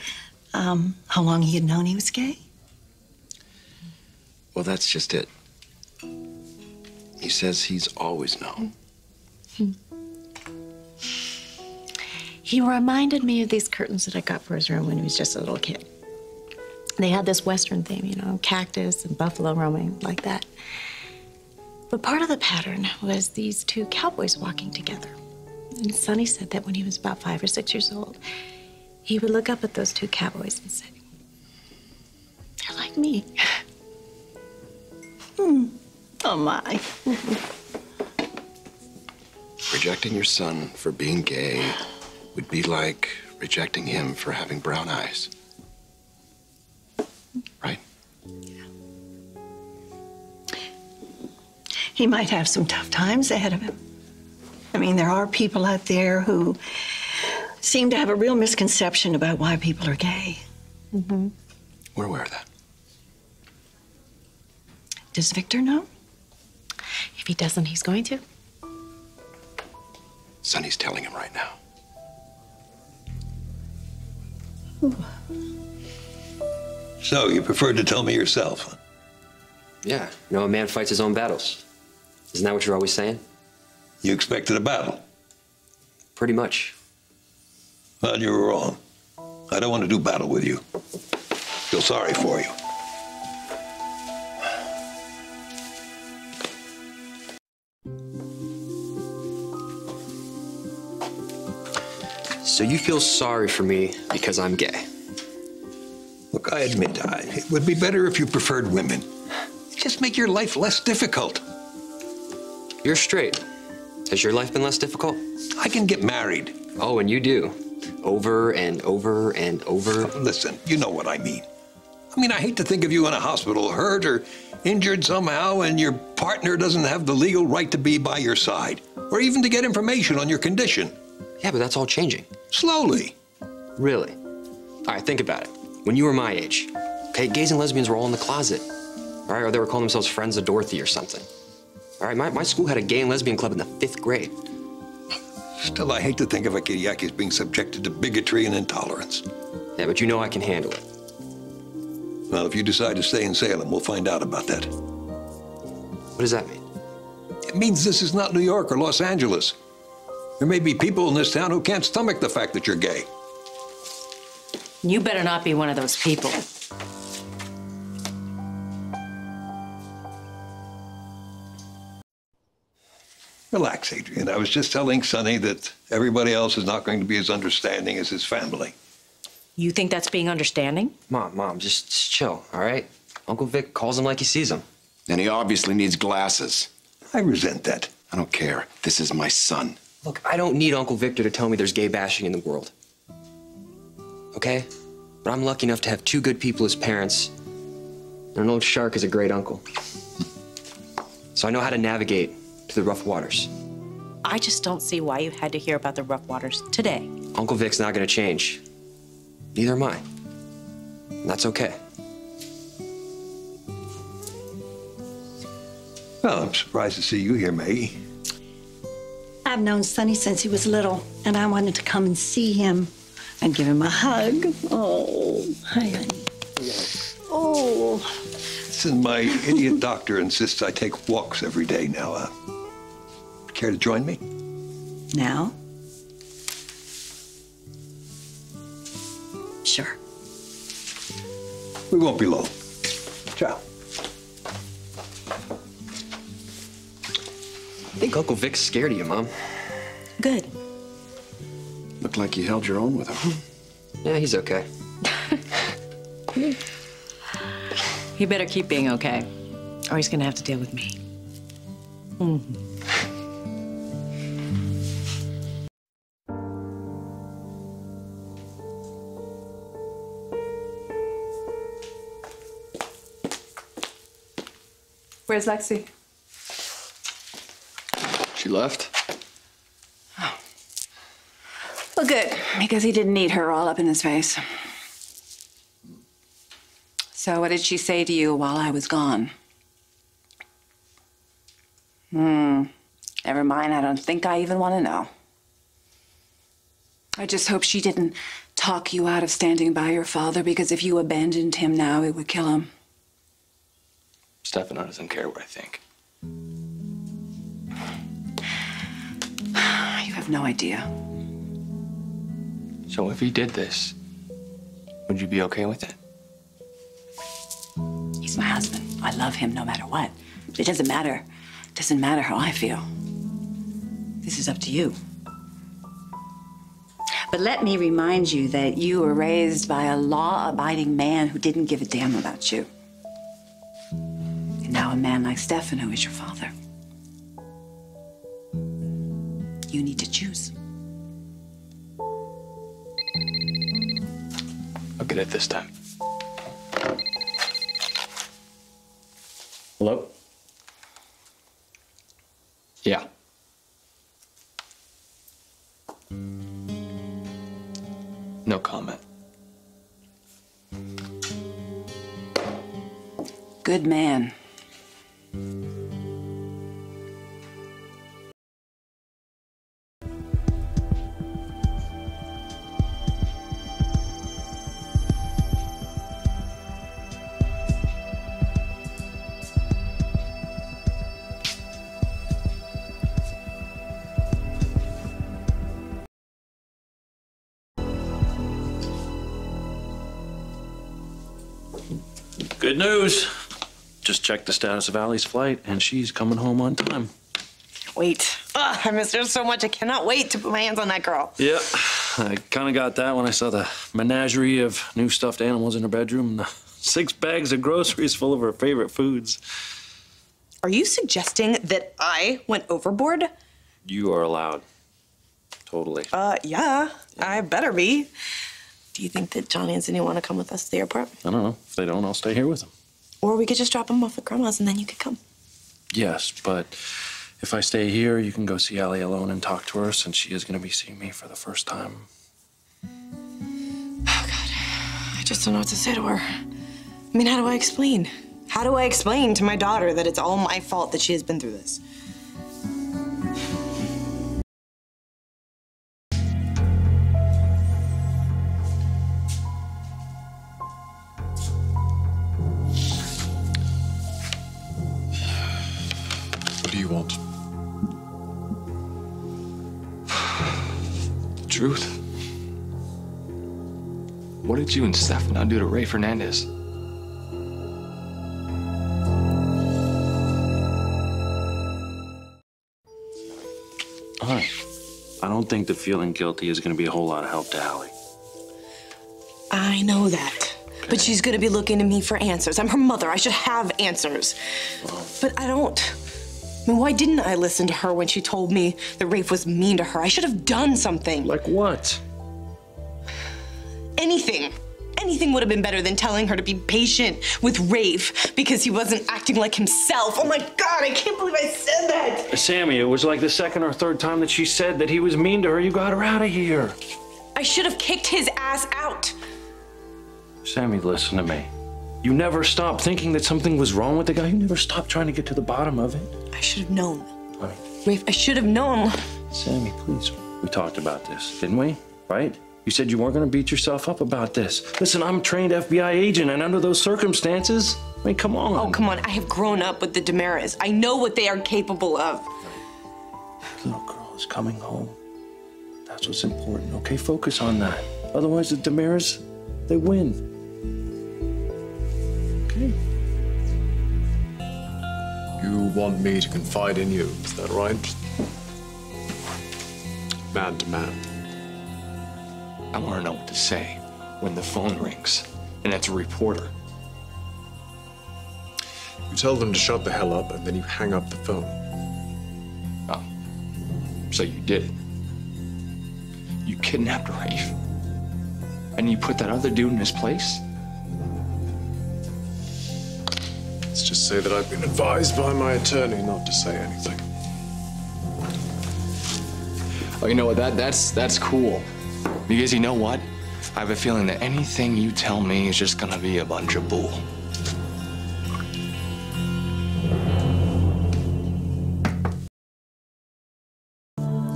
Speaker 18: how long he had known he was gay?
Speaker 8: Well, that's just it. He says he's always known.
Speaker 12: He reminded me of these curtains that I got for his room when he was just a little kid. They had this Western theme, you know, cactus and buffalo roaming, like that. But part of the pattern was these two cowboys walking together. And Sonny said that when he was about 5 or 6 years old, he would look up at those two cowboys and say, they're like me.
Speaker 18: Oh, my.
Speaker 8: Rejecting your son for being gay would be like rejecting him for having brown eyes.
Speaker 19: he might have some tough times ahead of him. I mean, there are people out there who seem to have a real misconception about why people are gay.
Speaker 8: Mm-hmm. We're aware of that.
Speaker 19: Does Victor know?
Speaker 12: If he doesn't, he's going to.
Speaker 8: Sonny's telling him right now.
Speaker 11: So, you prefer to tell me yourself, huh?
Speaker 17: Yeah, you know, a man fights his own battles. Isn't that what you're always saying?
Speaker 11: You expected a battle?
Speaker 17: Pretty much.
Speaker 11: Well, you were wrong. I don't want to do battle with you. Feel sorry for you.
Speaker 17: So you feel sorry for me because I'm gay?
Speaker 11: Look, I admit, it would be better if you preferred women. Just make your life less difficult.
Speaker 17: You're straight. Has your life been less difficult?
Speaker 11: I can get married.
Speaker 17: Oh, and you do. Over and over and over.
Speaker 11: Listen, you know what I mean. I hate to think of you in a hospital, hurt or injured somehow, and your partner doesn't have the legal right to be by your side, or even to get information on your condition.
Speaker 17: Yeah, but that's all changing.
Speaker 11: Slowly.
Speaker 17: Really? All right, think about it. When you were my age, okay, gays and lesbians were all in the closet. All right, or they were calling themselves Friends of Dorothy or something. All right, my school had a gay and lesbian club in the 5th grade.
Speaker 11: Still, I hate to think of a Kiriakis being subjected to bigotry and intolerance.
Speaker 17: Yeah, but you know I can handle it.
Speaker 11: Well, if you decide to stay in Salem, we'll find out about that.
Speaker 17: What does that mean?
Speaker 11: It means this is not New York or Los Angeles. There may be people in this town who can't stomach the fact that you're gay.
Speaker 12: You better not be one of those people.
Speaker 11: Relax, Adrian. I was just telling Sonny that everybody else is not going to be as understanding as his family.
Speaker 12: You think that's being understanding?
Speaker 17: Mom, just chill, all right? Uncle Vic calls him like he sees him.
Speaker 8: And he obviously needs glasses.
Speaker 11: I resent that.
Speaker 8: I don't care. This is my son.
Speaker 17: Look, I don't need Uncle Victor to tell me there's gay bashing in the world. Okay? But I'm lucky enough to have 2 good people as parents. And an old shark is a great uncle. So I know how to navigate through the rough waters.
Speaker 12: I just don't see why you had to hear about the rough waters today.
Speaker 17: Uncle Vic's not gonna change. Neither am I. And that's okay.
Speaker 11: Well, I'm surprised to see you here, Maggie.
Speaker 19: I've known Sonny since he was little, and I wanted to come and see him and give him a hug. Oh, hi, honey. Oh.
Speaker 11: Listen, my idiot doctor insists I take walks every day now. Care to join me?
Speaker 19: Now? Sure.
Speaker 11: We won't be long. Ciao.
Speaker 17: I think Uncle Vic's scared of you, Mom.
Speaker 12: Good.
Speaker 8: Looked like you held your own with him.
Speaker 17: Yeah, he's okay.
Speaker 12: He better keep being okay, or he's gonna have to deal with me. Mm-hmm.
Speaker 20: Where's Lexi?
Speaker 14: She left?
Speaker 6: Well, good, because he didn't need her all up in his face. So what did she say to you while I was gone? Never mind, I don't think I even want to know. I just hope she didn't talk you out of standing by your father, because if you abandoned him now, it would kill him.
Speaker 14: Stefano doesn't care what I think.
Speaker 6: You have no idea.
Speaker 14: So if he did this, would you be okay with it?
Speaker 6: He's my husband. I love him no matter what. But it doesn't matter. It doesn't matter how I feel. This is up to you. But let me remind you that you were raised by a law-abiding man who didn't give a damn about you. And now a man like Stefano is your father. You need to choose.
Speaker 14: I'll get it this time. Hello? Yeah. No comment.
Speaker 6: Good man.
Speaker 10: Good news. Just checked the status of Allie's flight, and she's coming home on time.
Speaker 5: Wait. Ugh, I miss her so much. I cannot wait to put my hands on that girl.
Speaker 10: Yeah, I kind of got that when I saw the menagerie of new stuffed animals in her bedroom and the 6 bags of groceries full of her favorite foods.
Speaker 5: Are you suggesting that I went overboard?
Speaker 10: You are allowed. Totally.
Speaker 5: Yeah, I better be. Do you think that Johnny and Cindy want to come with us to the airport?
Speaker 10: I don't know. If they don't, I'll stay here with them.
Speaker 5: Or we could just drop them off at Grandma's and then you could come.
Speaker 10: Yes, but if I stay here, you can go see Allie alone and talk to her since she is going to be seeing me for the first time.
Speaker 5: Oh, God. I just don't know what to say to her. I mean, how do I explain? How do I explain to my daughter that it's all my fault that she has been through this?
Speaker 3: What do you want?
Speaker 14: The truth. What did you and Stefano do to Ray Fernandez?
Speaker 10: Hi. I don't think that feeling guilty is going to be a whole lot of help to Allie.
Speaker 5: I know that. But she's gonna be looking to me for answers. I'm her mother. I should have answers. But I don't. I mean, why didn't I listen to her when she told me that Rafe was mean to her? I should have done something.
Speaker 10: Like what?
Speaker 5: Anything. Anything would have been better than telling her to be patient with Rafe because he wasn't acting like himself. Oh my God, I can't believe I said that.
Speaker 10: Sammy, it was like the 2nd or 3rd time that she said that he was mean to her. You got her out of here.
Speaker 5: I should have kicked his ass out.
Speaker 10: Sammy, listen to me. You never stopped thinking that something was wrong with the guy. You never stopped trying to get to the bottom of it.
Speaker 5: I should have known.
Speaker 10: Honey.
Speaker 5: Rafe, I should have known.
Speaker 10: Sammy, please. We talked about this, didn't we? Right? You said you weren't going to beat yourself up about this. Listen, I'm a trained FBI agent, and under those circumstances, I mean, come on.
Speaker 5: Oh, come on. I have grown up with the Damaras. I know what they are capable of.
Speaker 10: The little girl is coming home. That's what's important, okay? Focus on that. Otherwise, the Damaras, they win. Okay.
Speaker 3: You want me to confide in you, is that right? Man to man.
Speaker 14: I want to know what to say when the phone rings and it's a reporter.
Speaker 3: You tell them to shut the hell up and then you hang up the phone.
Speaker 14: Oh, so you did it. You kidnapped Rafe and you put that other dude in his place?
Speaker 3: Let's just say that I've been advised by my attorney not to say anything.
Speaker 14: Oh, you know what? That's cool. Because you know what? I have a feeling that anything you tell me is just gonna be a bunch of bull.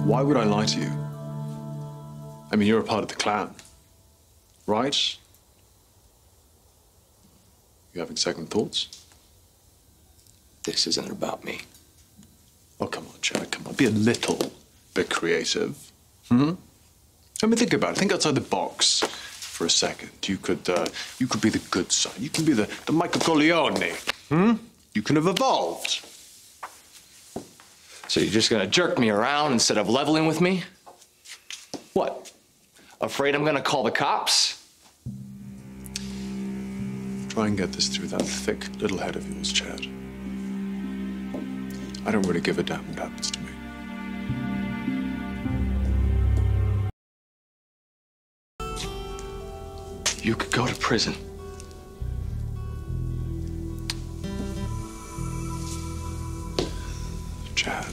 Speaker 3: Why would I lie to you? I mean, you're a part of the clan, right? You having second thoughts?
Speaker 14: This isn't about me.
Speaker 3: Oh, come on, Chad, come on. Be a little bit creative. I mean, think about it. Think outside the box for a second. You could be the good son. You can be the Michael Corleone. You can have evolved.
Speaker 14: So you're just gonna jerk me around instead of leveling with me? What? Afraid I'm gonna call the cops?
Speaker 3: Try and get this through that thick little head of yours, Chad. I don't really give a damn what happens to me.
Speaker 14: You could go to prison.
Speaker 3: Chad,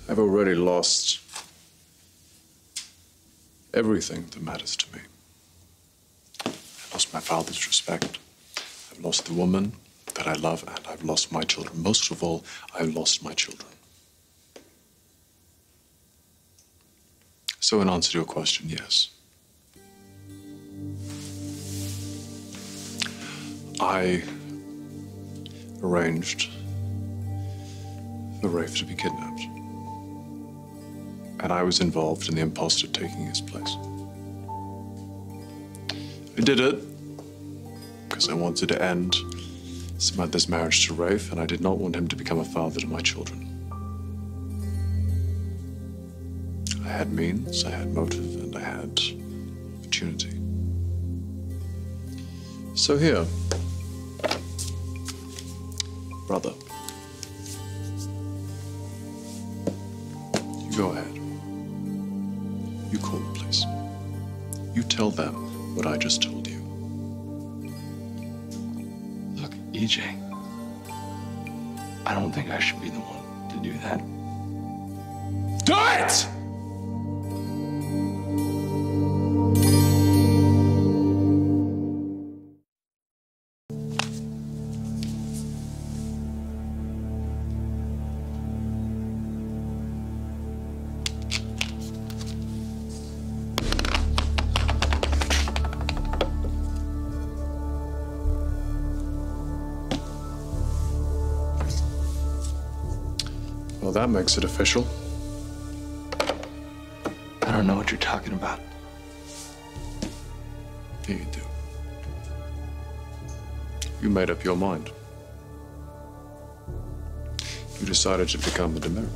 Speaker 3: I've already lost everything that matters to me. I've lost my father's respect. I've lost the woman that I love, and I've lost my children. Most of all, I've lost my children. So in answer to your question, yes. I arranged for Rafe to be kidnapped. And I was involved in the imposter taking his place. I did it because I wanted to end Samantha's marriage to Rafe, and I did not want him to become a father to my children. I had means, I had motive, and I had opportunity. So here, brother, you go ahead. You call the police. You tell them what I just told you.
Speaker 14: Look, EJ, I don't think I should be the one to do that.
Speaker 3: Do it! Well, that makes it official.
Speaker 14: I don't know what you're talking about.
Speaker 3: Yeah, you do. You made up your mind. You decided to become the demerit.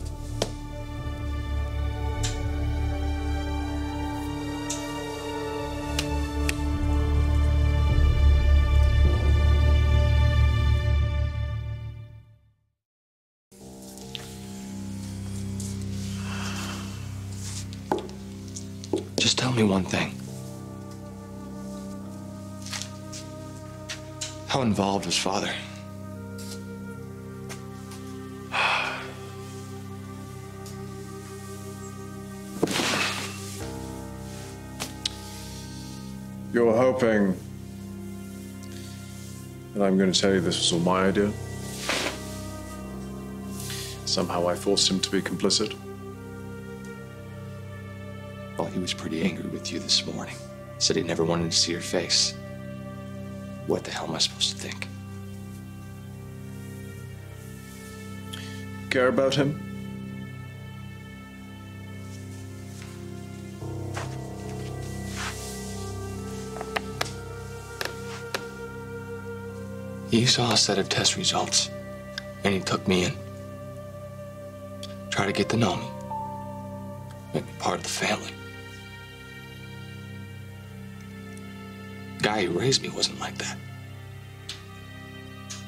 Speaker 14: Just tell me one thing. How involved was Father?
Speaker 3: You're hoping that I'm going to tell you this was all my idea? Somehow I forced him to be complicit?
Speaker 14: Well, he was pretty angry with you this morning. Said he never wanted to see your face. What the hell am I supposed to think?
Speaker 3: Care about him?
Speaker 14: He saw a set of test results, and he took me in. Tried to get to know me. Make me part of the family. The guy who raised me wasn't like that.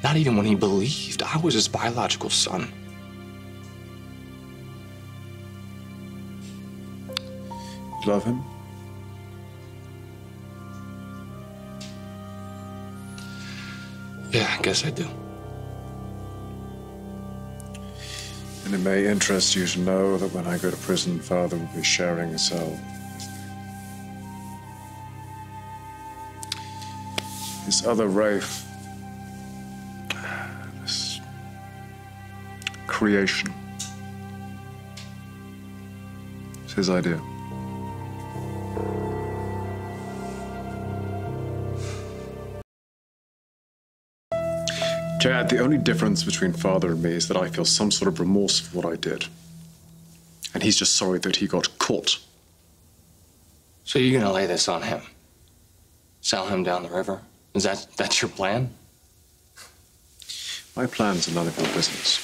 Speaker 14: Not even when he believed I was his biological son.
Speaker 3: You love him?
Speaker 14: Yeah, I guess I do.
Speaker 3: And it may interest you to know that when I go to prison, Father will be sharing a cell. This other Rafe, this creation, it's his idea. Chad, the only difference between Father and me is that I feel some sort of remorse for what I did. And he's just sorry that he got caught.
Speaker 14: So you're gonna lay this on him? Sell him down the river? Is that's your plan?
Speaker 3: My plans are none of your business.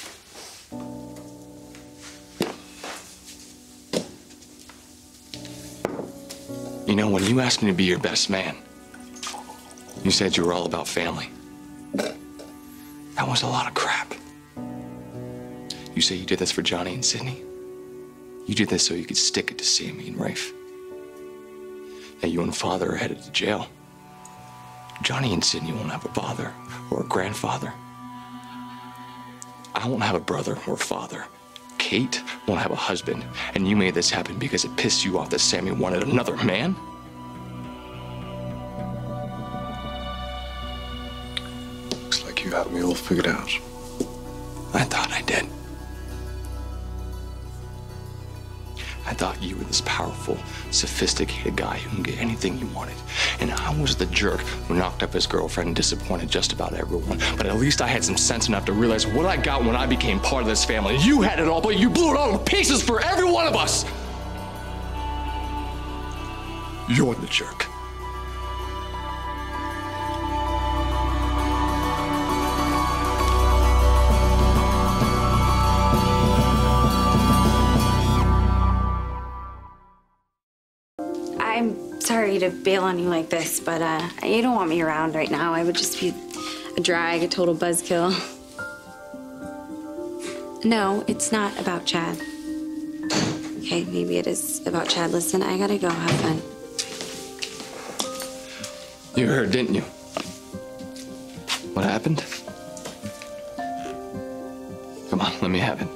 Speaker 14: You know, when you asked me to be your best man, you said you were all about family. That was a lot of crap. You say you did this for Johnny and Sydney? You did this so you could stick it to Sammy and Rafe. Now you and Father are headed to jail. Johnny and Sydney won't have a father or a grandfather. I won't have a brother or a father. Kate won't have a husband, and you made this happen because it pissed you off that Sammy wanted another man?
Speaker 3: Looks like you have me all figured out.
Speaker 14: I thought I did. I thought you were this powerful, sophisticated guy who can get anything you wanted. And I was the jerk who knocked up his girlfriend and disappointed just about everyone. But at least I had some sense enough to realize what I got when I became part of this family. You had it all, but you blew it all to pieces for every one of us. You're the jerk.
Speaker 16: I'm sorry to bail on you like this, but you don't want me around right now. I would just be a drag, a total buzzkill. No, it's not about Chad. Okay, maybe it is about Chad. Listen, I gotta go. Have fun.
Speaker 14: You heard, didn't you? What happened? Come on, let me have it.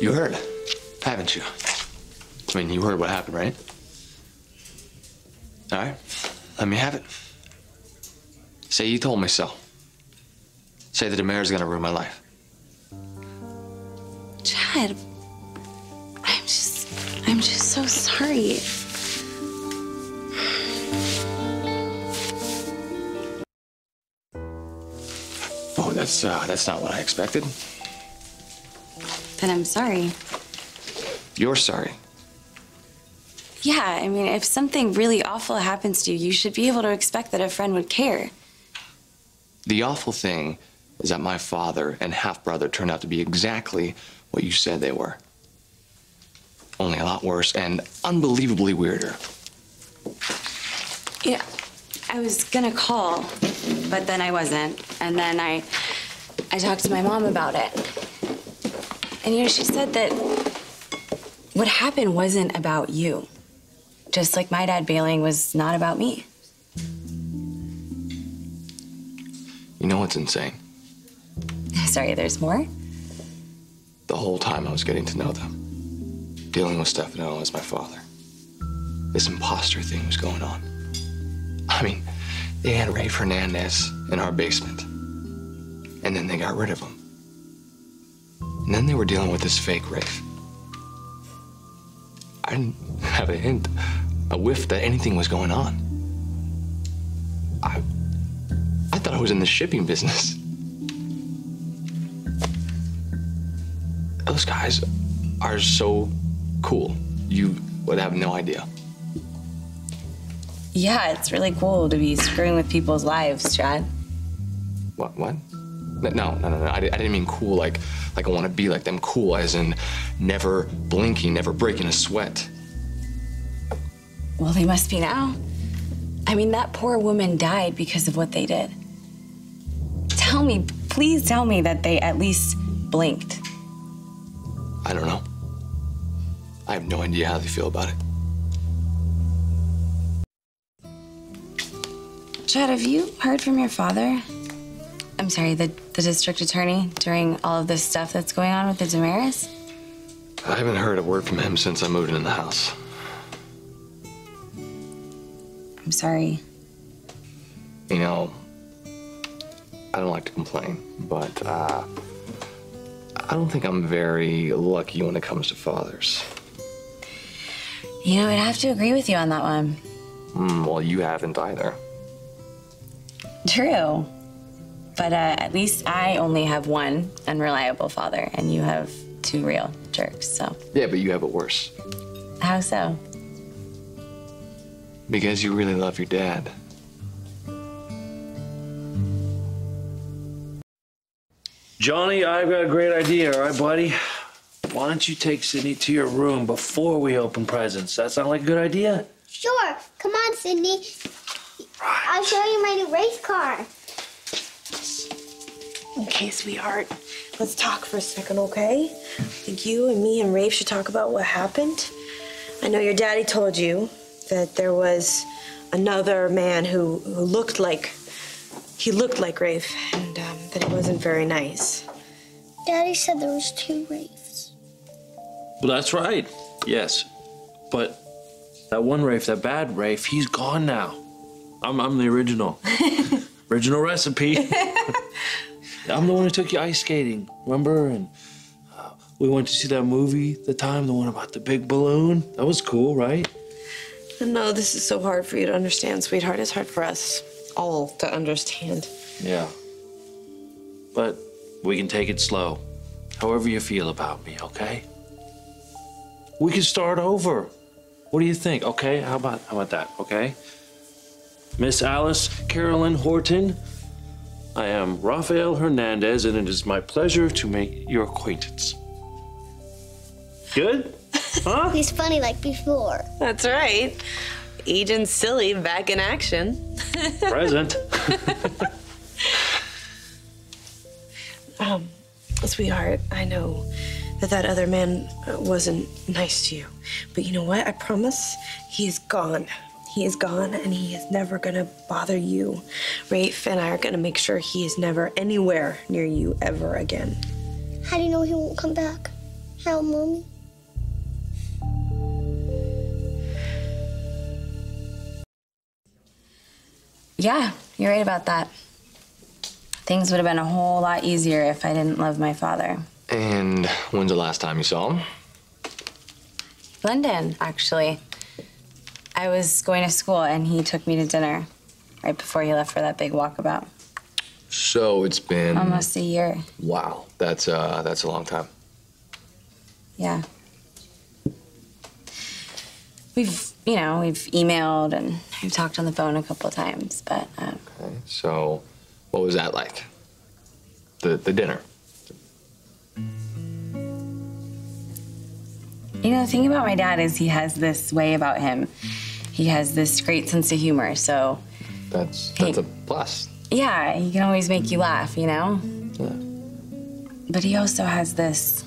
Speaker 14: You heard, haven't you? I mean, you heard what happened, right? All right, let me have it. Say you told me so. Say that Amara's gonna ruin my life.
Speaker 16: Chad, I'm just so sorry.
Speaker 14: Oh, that's not what I expected.
Speaker 16: Then I'm sorry.
Speaker 14: You're sorry.
Speaker 16: Yeah, I mean, if something really awful happens to you, you should be able to expect that a friend would care.
Speaker 14: The awful thing is that my father and half-brother turned out to be exactly what you said they were. Only a lot worse and unbelievably weirder.
Speaker 16: Yeah, I was gonna call, but then I wasn't. And then I talked to my mom about it. And, you know, she said that what happened wasn't about you. Just like my dad bailing was not about me.
Speaker 14: You know what's insane?
Speaker 16: Sorry, there's more?
Speaker 14: The whole time I was getting to know them, dealing with Stefano as my father, this imposter thing was going on. I mean, they had Ray Fernandez in our basement, and then they got rid of him. And then they were dealing with this fake Rafe. I didn't have a hint, a whiff that anything was going on. I thought I was in the shipping business. Those guys are so cool. You would have no idea.
Speaker 16: Yeah, it's really cool to be screwing with people's lives, Chad.
Speaker 14: What? No. I didn't mean cool like I want to be like them. Cool as in never blinking, never breaking a sweat.
Speaker 16: Well, they must be now. I mean, that poor woman died because of what they did. Tell me, please tell me that they at least blinked.
Speaker 14: I don't know. I have no idea how they feel about it.
Speaker 16: Chad, have you heard from your father? I'm sorry, the district attorney during all of this stuff that's going on with the Damaris?
Speaker 14: I haven't heard a word from him since I moved into the house.
Speaker 16: I'm sorry.
Speaker 14: You know, I don't like to complain, but I don't think I'm very lucky when it comes to fathers.
Speaker 16: You know, I'd have to agree with you on that one.
Speaker 14: Well, you haven't either.
Speaker 16: True. But at least I only have one unreliable father, and you have two real jerks, so.
Speaker 14: Yeah, but you have it worse.
Speaker 16: How so?
Speaker 14: Because you really love your dad.
Speaker 10: Johnny, I've got a great idea, all right, buddy? Why don't you take Sydney to your room before we open presents? That sound like a good idea?
Speaker 20: Sure. Come on, Sydney. Right. I'll show you my new race car.
Speaker 5: Okay, sweetheart. Let's talk for a second, okay? I think you and me and Rafe should talk about what happened. I know your daddy told you that there was another man who looked like Rafe, and that he wasn't very nice.
Speaker 20: Daddy said there was 2 Rafes.
Speaker 10: Well, that's right. Yes. But that one Rafe, that bad Rafe, he's gone now. I'm the original. Original recipe. I'm the one who took you ice skating, remember? And we went to see that movie the one about the big balloon. That was cool, right?
Speaker 5: No, this is so hard for you to understand, sweetheart. It's hard for us all to understand.
Speaker 10: Yeah. But we can take it slow, however you feel about me, okay? We can start over. What do you think? Okay, how about that, okay? Miss Alice Carolyn Horton, I am Rafael Hernandez, and it is my pleasure to make your acquaintance. Good? Huh?
Speaker 20: He's funny like before.
Speaker 5: That's right. Agent Silly back in action.
Speaker 10: Present.
Speaker 5: Sweetheart, I know that other man wasn't nice to you. But you know what? I promise he's gone. He is gone, and he is never gonna bother you. Rafe and I are gonna make sure he is never anywhere near you ever again.
Speaker 20: How do you know he won't come back? How, Mommy?
Speaker 16: Yeah, you're right about that. Things would have been a whole lot easier if I didn't love my father.
Speaker 14: And when's the last time you saw him?
Speaker 16: London, actually. I was going to school and he took me to dinner right before he left for that big walkabout.
Speaker 14: So it's been
Speaker 16: Almost a year.
Speaker 14: Wow, that's a long time.
Speaker 16: Yeah. We've emailed and we've talked on the phone a couple of times, but
Speaker 14: Okay. So, what was that like? The dinner.
Speaker 16: you know, the thing about my dad is he has this way about him. He has this great sense of humor, so
Speaker 14: That's a plus.
Speaker 16: yeah, he can always make you laugh, you know?
Speaker 14: Yeah.
Speaker 16: But he also has this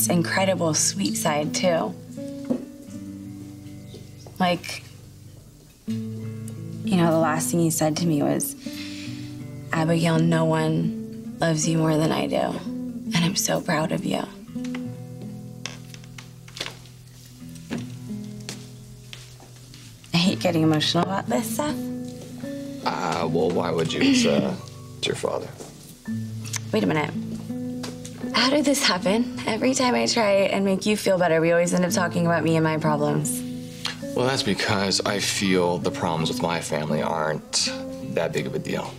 Speaker 16: incredible sweet side too. Like, you know, the last thing he said to me was, Abigail, no one loves you more than I do, and I'm so proud of you. I hate getting emotional about this stuff.
Speaker 14: Well, why would you? It's your father.
Speaker 16: Wait a minute. How did this happen? Every time I try and make you feel better, we always end up talking about me and my problems.
Speaker 14: Well, that's because I feel the problems with my family aren't that big of a deal.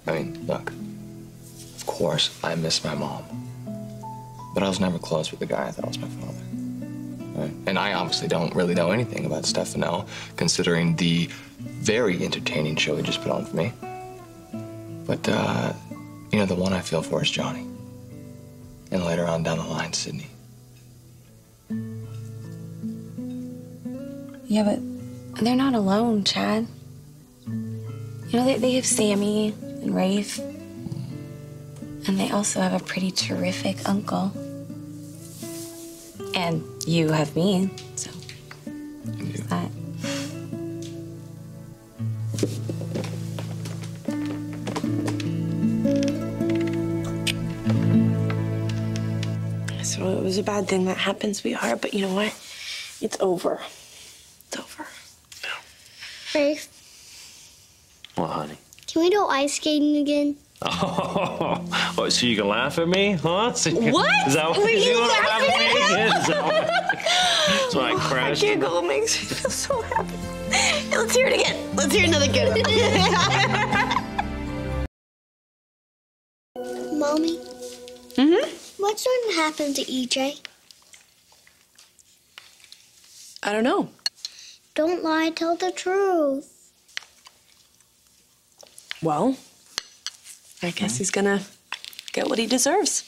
Speaker 14: I mean, look, of course, I miss my mom. But I was never close with the guy I thought was my father. Right? And I obviously don't really know anything about Stefano, considering the very entertaining show he just put on for me. But, you know, the one I feel for is Johnny. And later on down the line, Sydney.
Speaker 16: Yeah, but they're not alone, Chad. You know, they have Sammy and Rafe. And they also have a pretty terrific uncle. And you have me, so.
Speaker 14: And you.
Speaker 16: That.
Speaker 5: So it was a bad thing that happened, sweetheart, but you know what? It's over. It's over.
Speaker 20: Rafe,
Speaker 10: Well, honey.
Speaker 20: can we go ice skating again?
Speaker 10: Oh, so you can laugh at me, huh? So
Speaker 5: What?
Speaker 10: Is that what
Speaker 5: Were
Speaker 10: you
Speaker 5: you
Speaker 10: want to laugh
Speaker 5: laughing
Speaker 10: at me?
Speaker 5: at
Speaker 10: Is that what- So I crashed.
Speaker 5: That giggle makes me feel so happy. Hey, let's hear it again. Let's hear another giggle.
Speaker 20: Mommy, what's going to happen to EJ?
Speaker 5: I don't know.
Speaker 20: Don't lie, tell the truth.
Speaker 5: Well, I guess he's gonna get what he deserves.